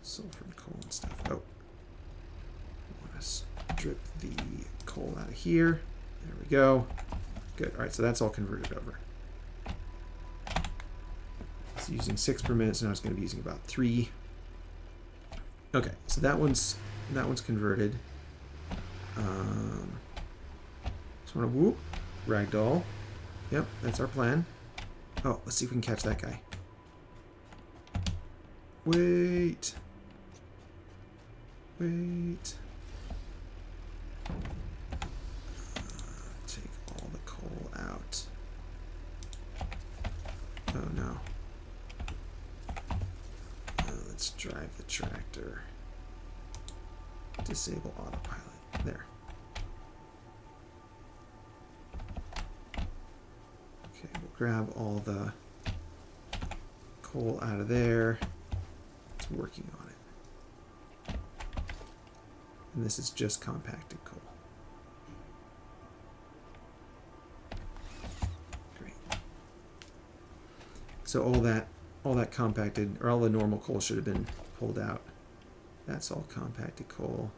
sulfur and coal and stuff. Oh, I want to strip the coal out of here. There we go. Good. All right, so that's all converted over. It's using 6 per minute, so now it's going to be using about 3. Okay, so that one's converted. Just want to whoop. Ragdoll. Yep, that's our plan. Oh, let's see if we can catch that guy. Wait. Wait. Take all the coal out. Oh no. Let's drive the tractor. Disable autopilot. There. Grab all the coal out of there. It's working on it. And this is just compacted coal. Great. So all that compacted, or all the normal coal should have been pulled out. That's all compacted coal.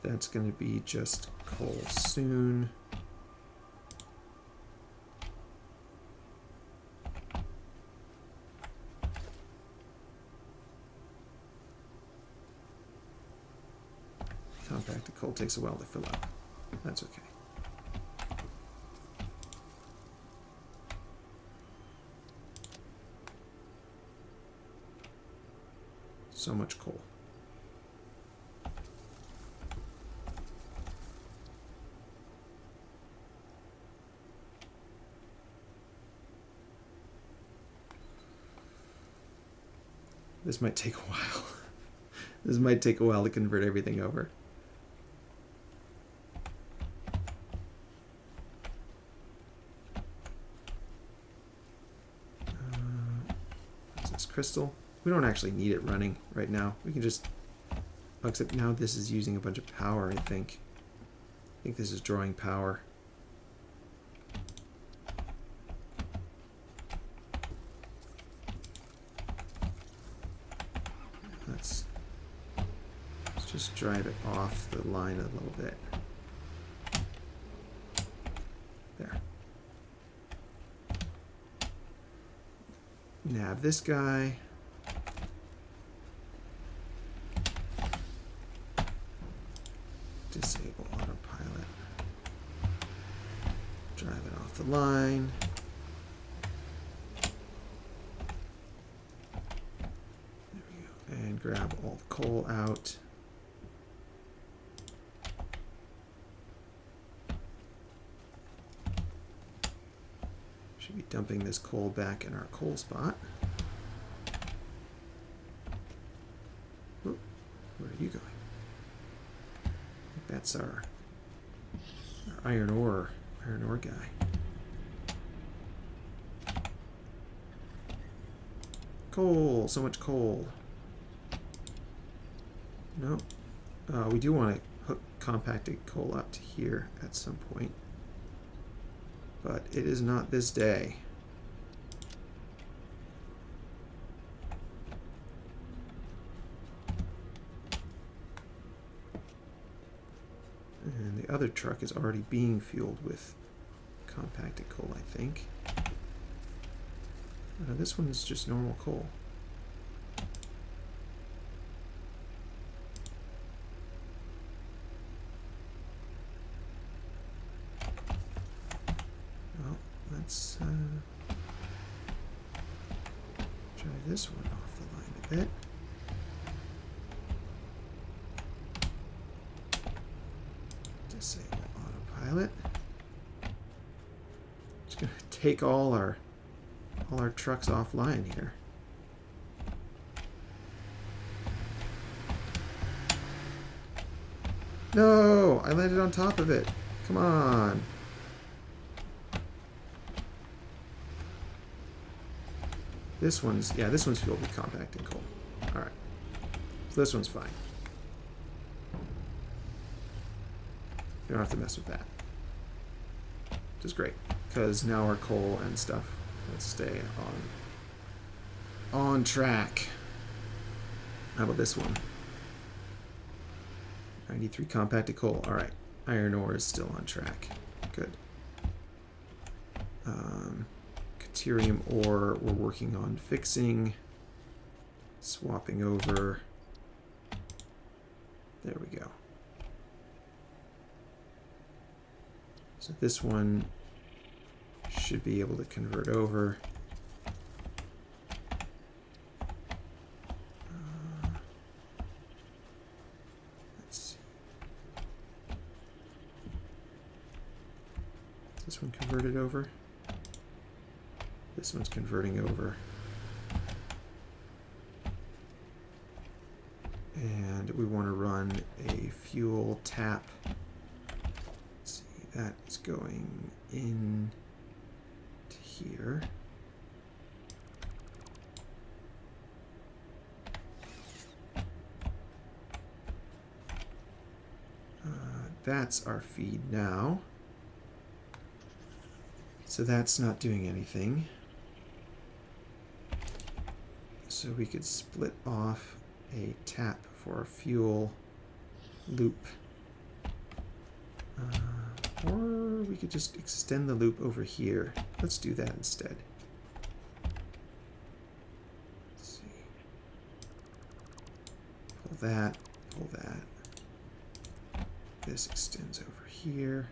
That's going to be just coal soon. Compacted coal takes a while to fill up. That's okay. So much coal. This might take a while. This might take a while to convert everything over. Is this crystal? We don't actually need it running right now. We can just... Except now this is using a bunch of power, I think. I think this is drawing power. Let's just drive it off the line a little bit. There. Nab this guy. Disable autopilot. Drive it off the line. There we go. And grab all the coal out. Should be dumping this coal back in our coal spot. Oh, where are you going? That's our iron ore guy. Coal, so much coal. No, we do want to hook compacted coal up to here at some point, but it is not this day. And the other truck is already being fueled with compacted coal, I think. This one is just normal coal. Well, let's try this one off the line a bit. Disable autopilot. Just gonna take all our trucks offline here. No, I landed on top of it. Come on. This one's filled with compacted coal. All right, so this one's fine. You don't have to mess with that. Which is great, because now our coal and stuff will stay on track. How about this one? 93 compacted coal. All right, iron ore is still on track. Good. Caterium ore we're working on fixing. Swapping over. There we go. So this one should be able to convert over. Let's see. This one converted over. This one's converting over. And we want to run a fuel tap. Let's see, that is going in to here. That's our feed now. So that's not doing anything. So we could split off a tap for a fuel loop. Or we could just extend the loop over here. Let's do that instead. Let's see. Pull that, pull that. This extends over here.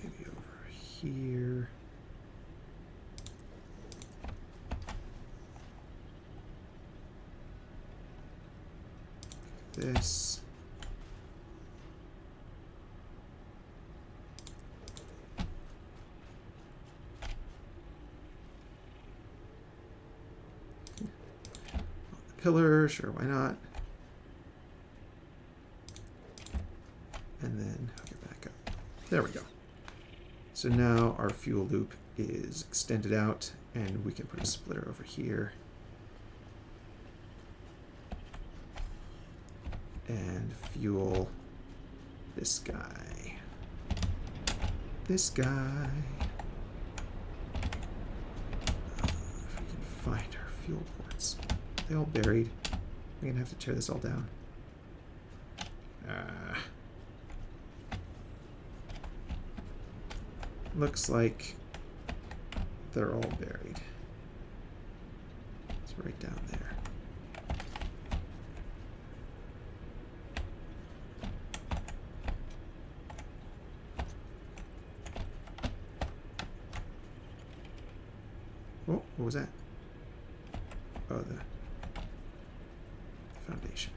Maybe over here. This. pillar. Sure, why not? And then hook it back up. There we go. So now our fuel loop is extended out, and we can put a splitter over here. And fuel this guy. This guy. If we can find our fuel ports. Are they all buried? We're gonna have to tear this all down. Looks like they're all buried. It's right down there. Oh, what was that? Oh, the foundation.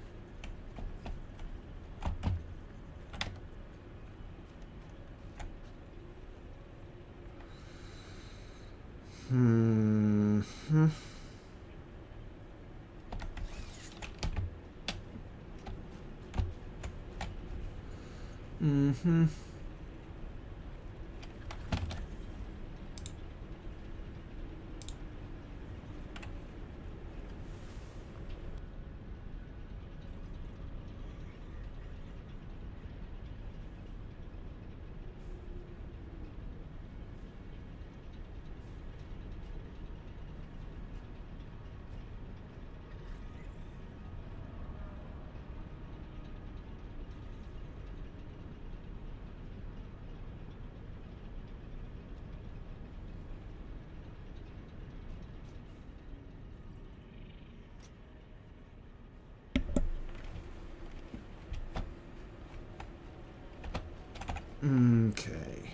Okay.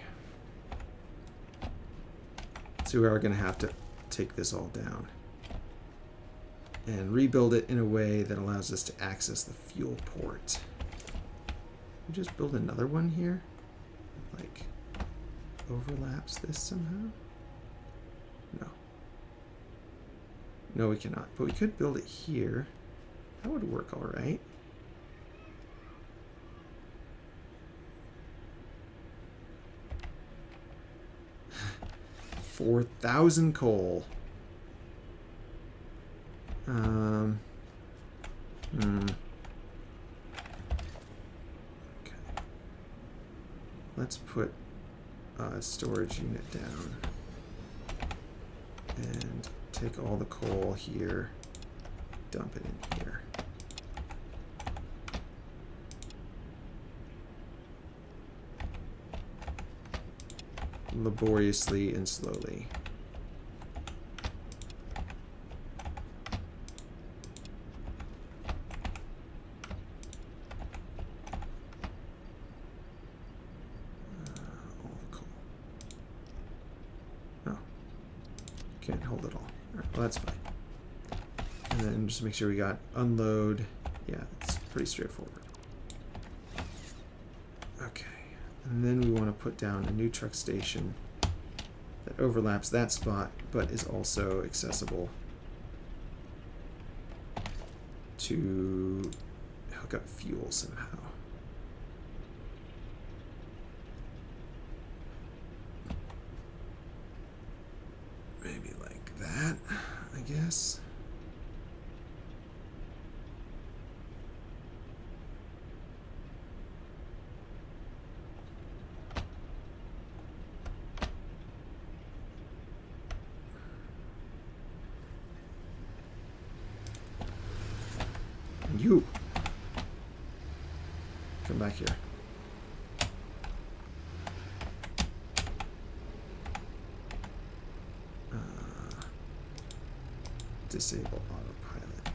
So we are going to have to take this all down and rebuild it in a way that allows us to access the fuel port. We just build another one here, like overlaps this somehow. No, we cannot. But we could build it here. That would work all right. $4,000 coal. Okay. Let's put a storage unit down and take all the coal here, dump it in here. Laboriously and slowly. All the coal. Oh, can't hold it all. All right, well, that's fine. And then just make sure we got unload. Yeah, it's pretty straightforward. Okay. And then we want to put down a new truck station that overlaps that spot, but is also accessible to hook up fuel somehow. Maybe like that, I guess. You come back here. Disable autopilot.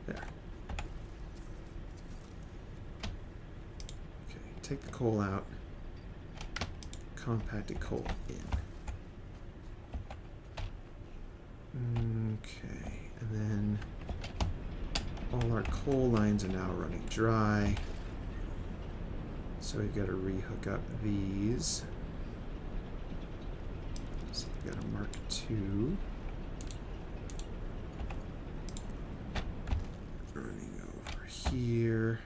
There. Okay, take the coal out. Compacted coal in. Okay, and then all our coal lines are now running dry. So we've got to rehook up these. So we've got a Mark II. here.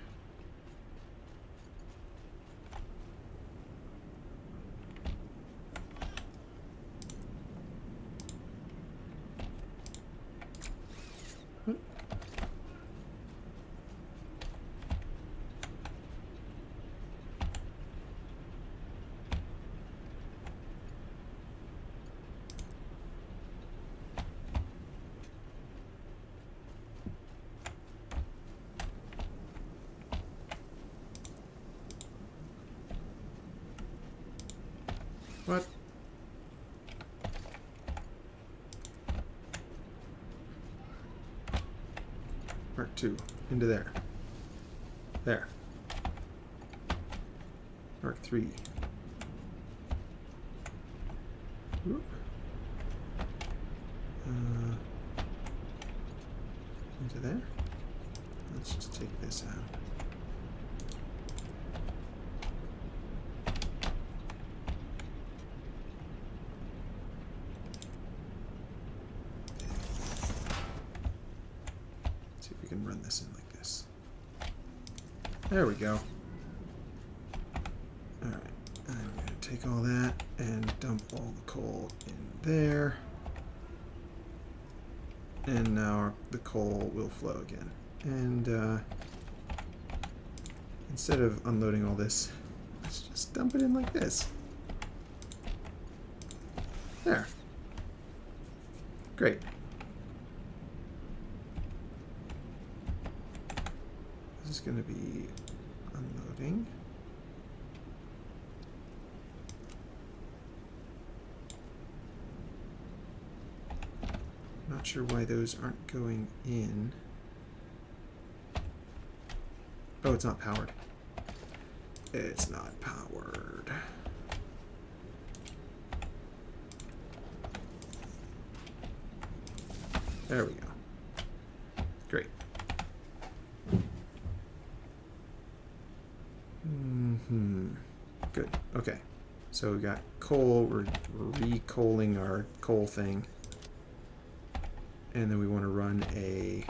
What? Mark 2. Into there. There. Mark 3. Whoop. Into there. Let's just take this out. Run this in like this. There we go. Alright, I'm going to take all that and dump all the coal in there. And now the coal will flow again. And instead of unloading all this, let's just dump it in like this. There. Great. This is going to be unloading. Not sure why those aren't going in. Oh, it's not powered. It's not powered. There we go. Great. Good. Okay. So we got coal. We're re-coaling our coal thing. And then we want to run a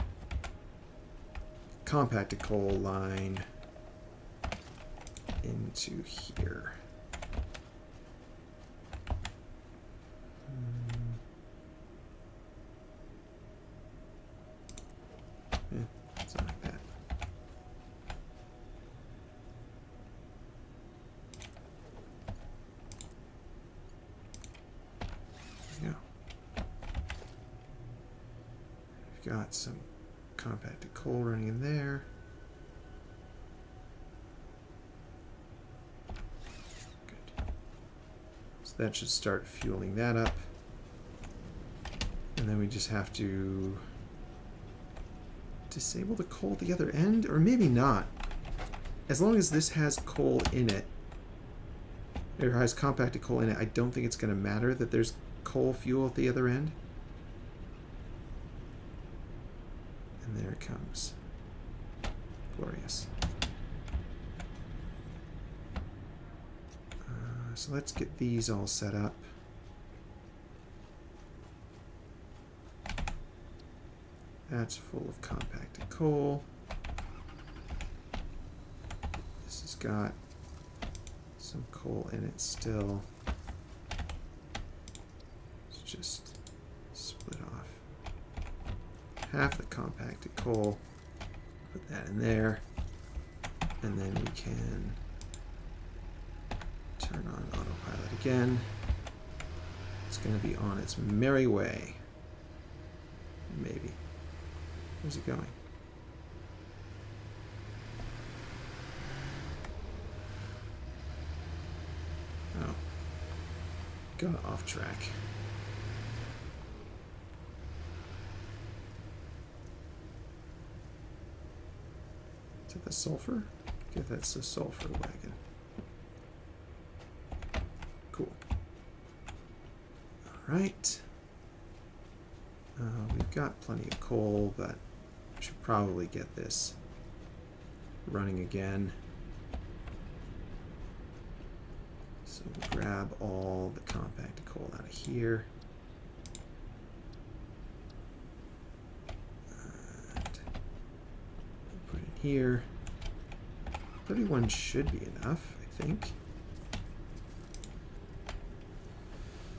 compacted coal line into here. Something like that. There we go. We've got some compacted coal running in there. Good. So that should start fueling that up. And then we just have to disable the coal at the other end, or maybe not. As long as this has coal in it, or has compacted coal in it, I don't think it's going to matter that there's coal fuel at the other end. And there it comes. Glorious. So let's get these all set up. That's full of compacted coal. This has got some coal in it still. Let's just split off half the compacted coal, put that in there, and then we can turn on autopilot again. It's going to be on its merry way. Maybe. Where's it going? Oh. Got off track. Is that the sulfur? Okay, that's the sulfur wagon. Cool. Alright. We've got plenty of coal, but I should probably get this running again. So we'll grab all the compacted coal out of here. And put it in here. 31 should be enough, I think.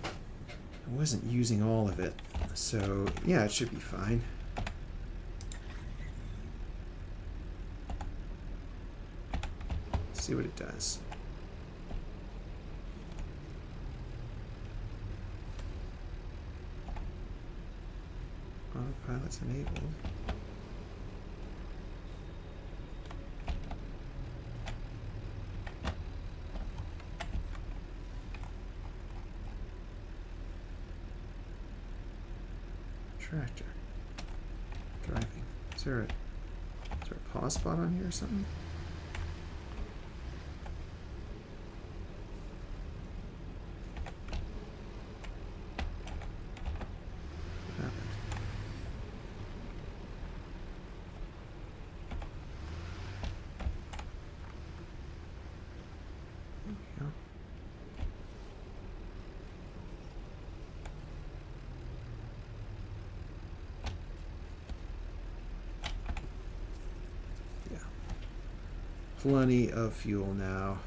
I wasn't using all of it, so yeah, it should be fine. Let's see what it does. Autopilot's enabled. Tractor. Driving. Is there a pause spot on here or something? What happened? There we go. Plenty of fuel now.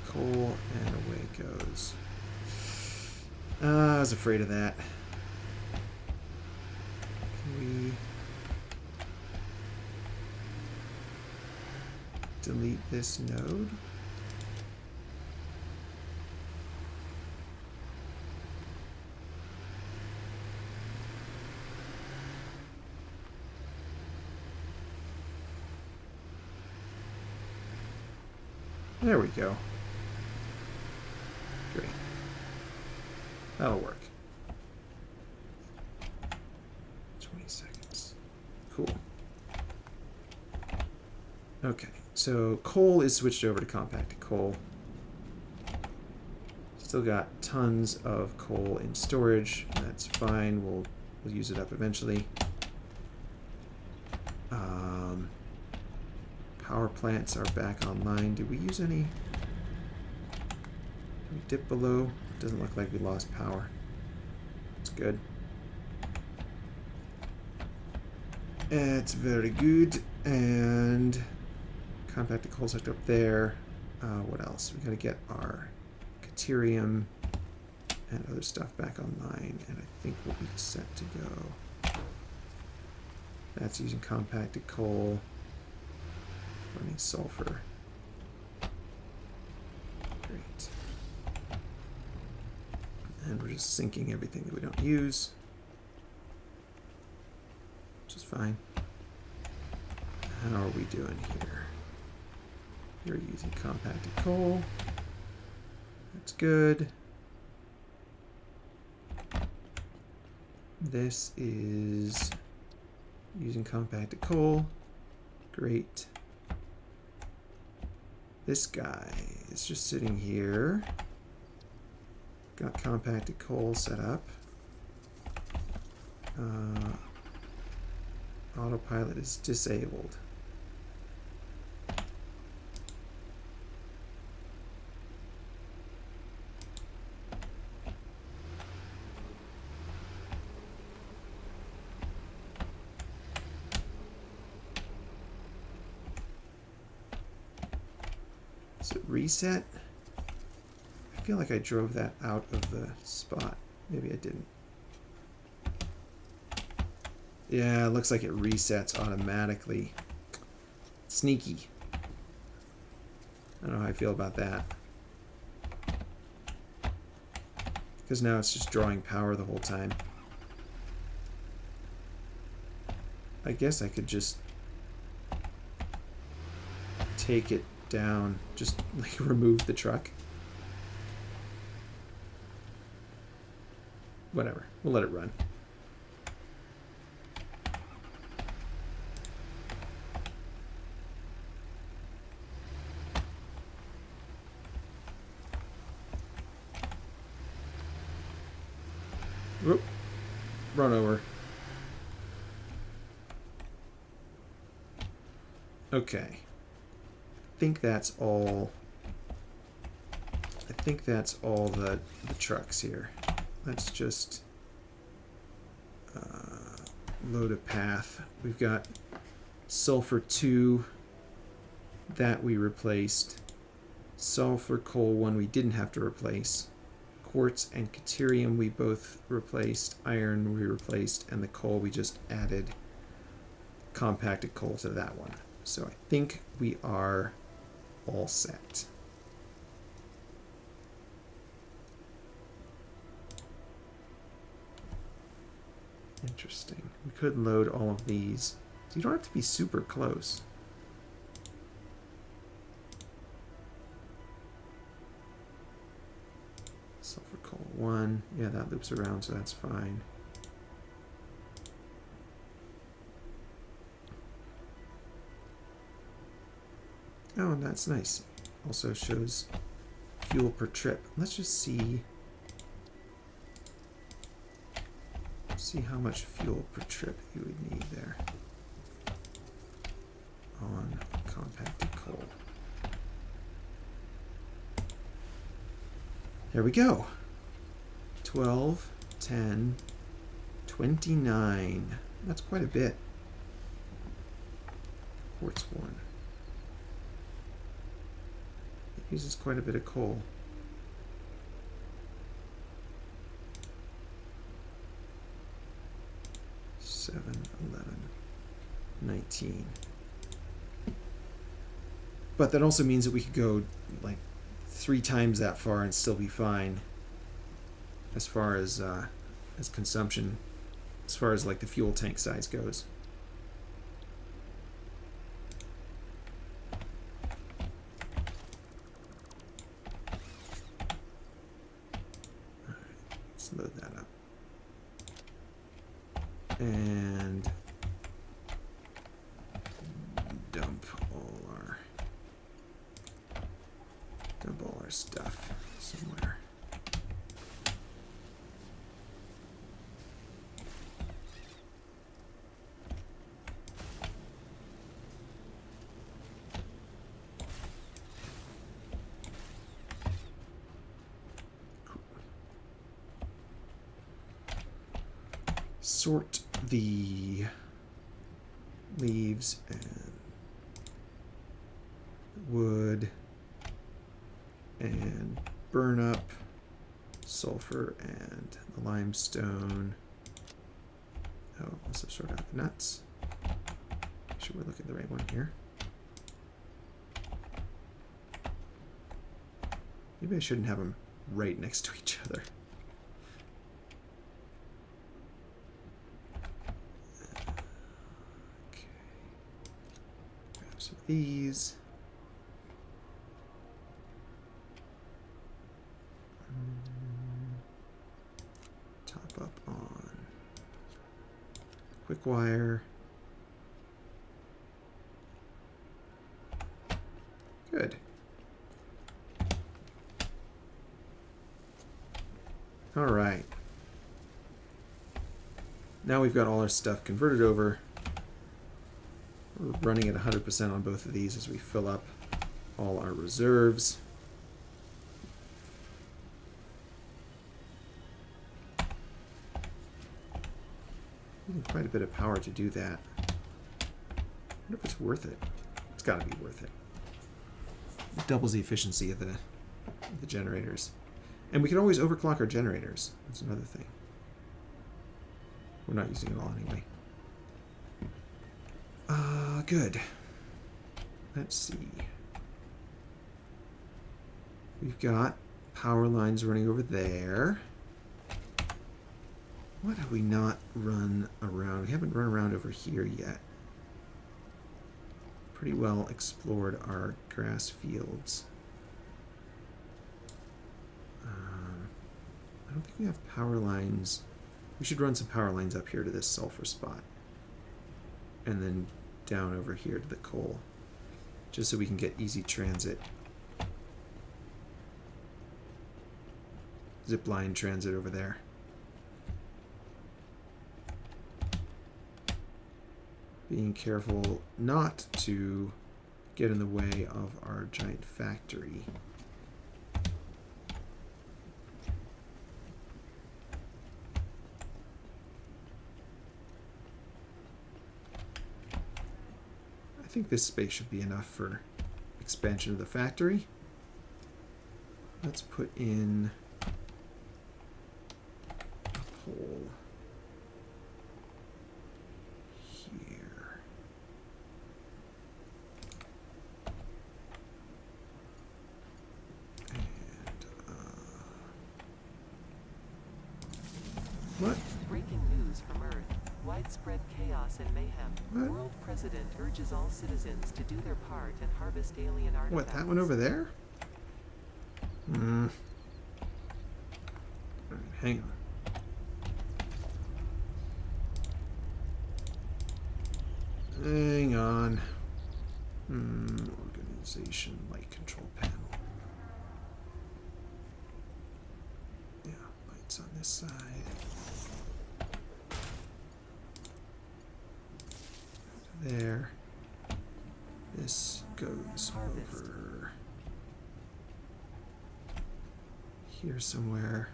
Coal and away it goes. I was afraid of that. Can we delete this node? There we go. Great. That'll work. 20 seconds. Cool. Okay, so coal is switched over to compacted coal. Still got tons of coal in storage. That's fine. We'll use it up eventually. Power plants are back online. Did we use any? Did we dip below? Doesn't look like we lost power. That's good. It's very good. And compacted coal's hooked up there. What else? We gotta get our Caterium and other stuff back online, and I think we'll be set to go. That's using compacted coal. Running sulfur. Great. And we're just sinking everything that we don't use, which is fine. How are we doing here? You're using compacted coal. That's good. This is using compacted coal. Great. This guy is just sitting here. Got compacted coal set up. Autopilot is disabled. Is it reset? I feel like I drove that out of the spot. Maybe I didn't. Yeah, it looks like it resets automatically. Sneaky. I don't know how I feel about that. Because now it's just drawing power the whole time. I guess I could just take it down, just like remove the truck. Whatever, we'll let it run. Whoop. Run over. Okay. I think that's all the trucks here. Let's just load a path. We've got sulfur 2 that we replaced. Sulfur coal 1 we didn't have to replace. Quartz and Caterium we both replaced. Iron we replaced. And the coal we just added compacted coal to that one. So I think we are all set. Interesting. We could load all of these. So you don't have to be super close. Sulfur coal 1. Yeah, that loops around, so that's fine. Oh, and that's nice. Also shows fuel per trip. Let's just see how much fuel per trip you would need there on compacted coal. There we go. 12, 10, 29. That's quite a bit. Quartz 1. It uses quite a bit of coal. 7, 11, 19. But that also means that we could go like 3 times that far and still be fine as far as consumption, as far as like the fuel tank size goes. All right, let's load that up. And dump all our stuff somewhere. Sort the leaves and wood and burn up sulfur and the limestone. Oh, also sort out the nuts. Make sure we're looking at the right one here. Maybe I shouldn't have them right next to each other. Okay. Grab some of these. Top up on quick wire. Good. All right. Now we've got all our stuff converted over. We're running at 100% on both of these as we fill up all our reserves. Quite a bit of power to do that. I wonder if it's worth it. It's got to be worth it. It doubles the efficiency of the generators. And we can always overclock our generators. That's another thing. We're not using it all anyway. Good. Let's see. We've got power lines running over there. What have we not run around? We haven't run around over here yet. Pretty well explored our grass fields. I don't think we have power lines. We should run some power lines up here to this sulfur spot. And then down over here to the coal. Just so we can get easy transit. Zip line transit over there. Being careful not to get in the way of our giant factory. think this space should be enough for expansion of the factory. Let's put in a pole here. And, what? Breaking news from Earth. Widespread chaos and mayhem. What? World President urges all citizens to do their part and harvest alien artifacts. What, that one over there? Hang on. Hang on. Organization light control panel. Yeah, lights on this side. There. This goes over here somewhere.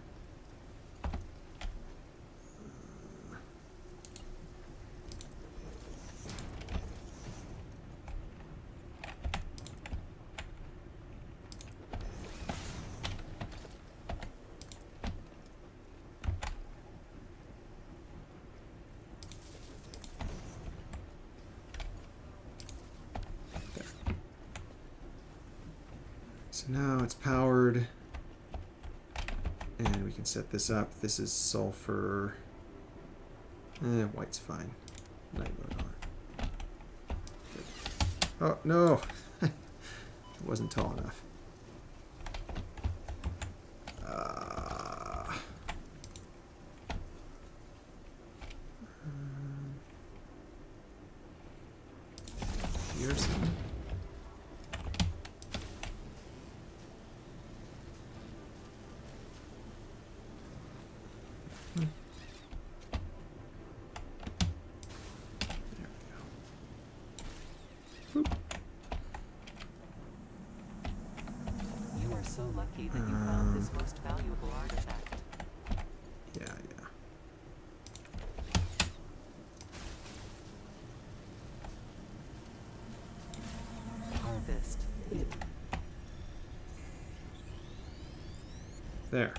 So now it's powered, and we can set this up. This is sulfur. White's fine. Night mode on. Good. Oh no, it wasn't tall enough. Here's some. So lucky that you found this most valuable artifact. Yeah. Harvest. There.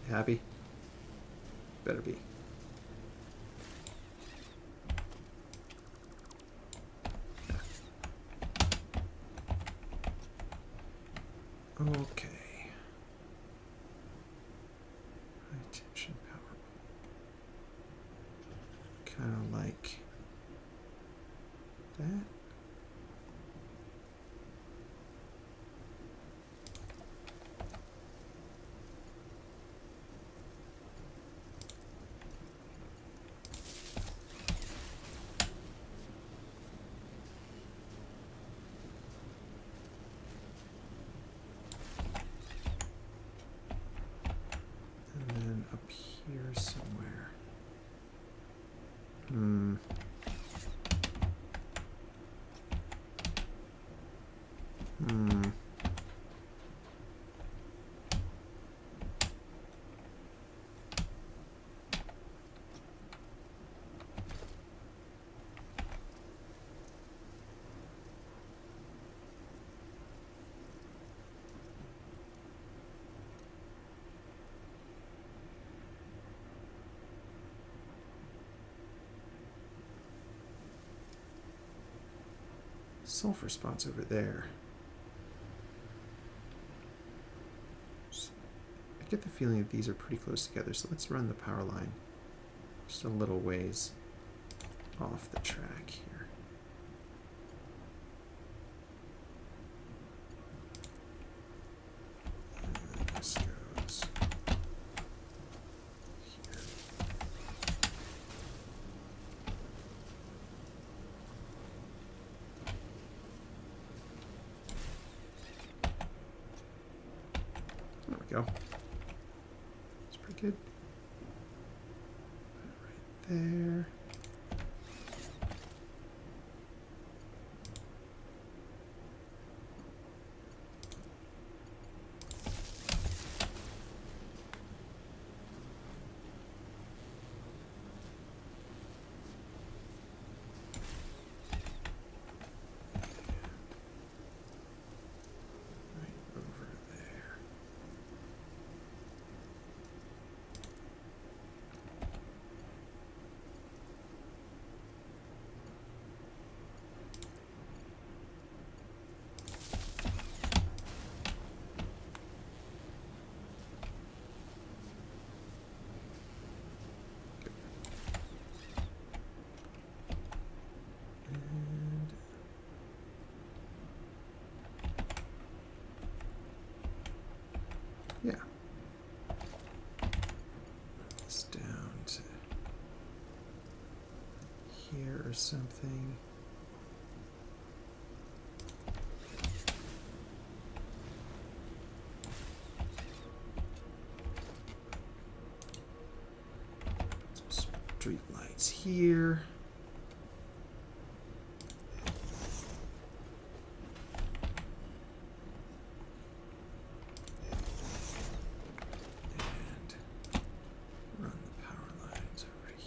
Happy? Better be. Okay. High tension power. Kind of like that. Up here somewhere. Sulfur spots over there. I get the feeling that these are pretty close together, so let's run the power line just a little ways off the track here. And this goes here. There we go. It's pretty good. Put it right there. here or something. Some street lights here.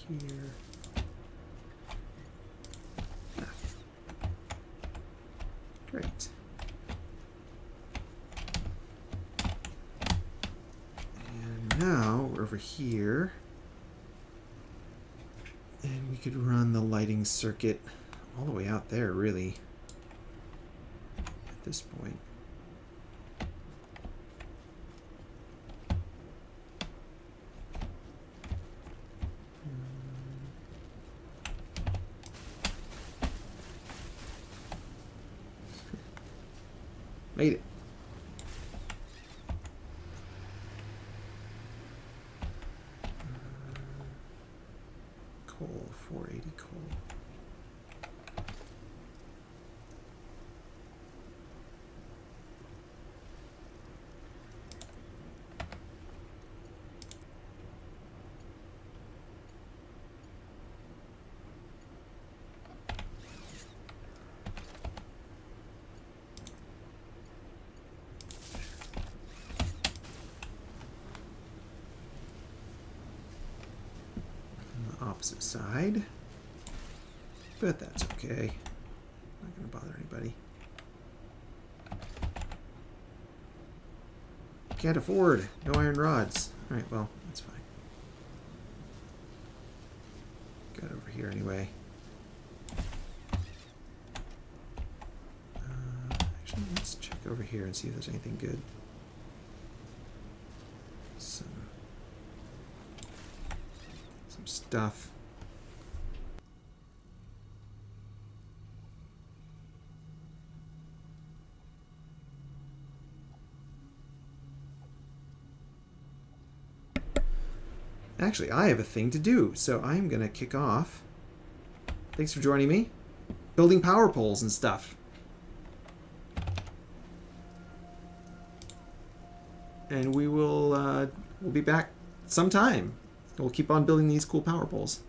Here. Great. And now we're over here. And we could run the lighting circuit all the way out there, really, at this point. Made it. Coal, 480 coal. Opposite side, but that's okay. Not going to bother anybody. Can't afford no iron rods. All right, well, that's fine. Got over here anyway. Actually, let's check over here and see if there's anything good. Some stuff. Actually, I have a thing to do, so I'm gonna kick off. Thanks for joining me. Building power poles and stuff. And we'll be back sometime. We'll keep on building these cool power poles.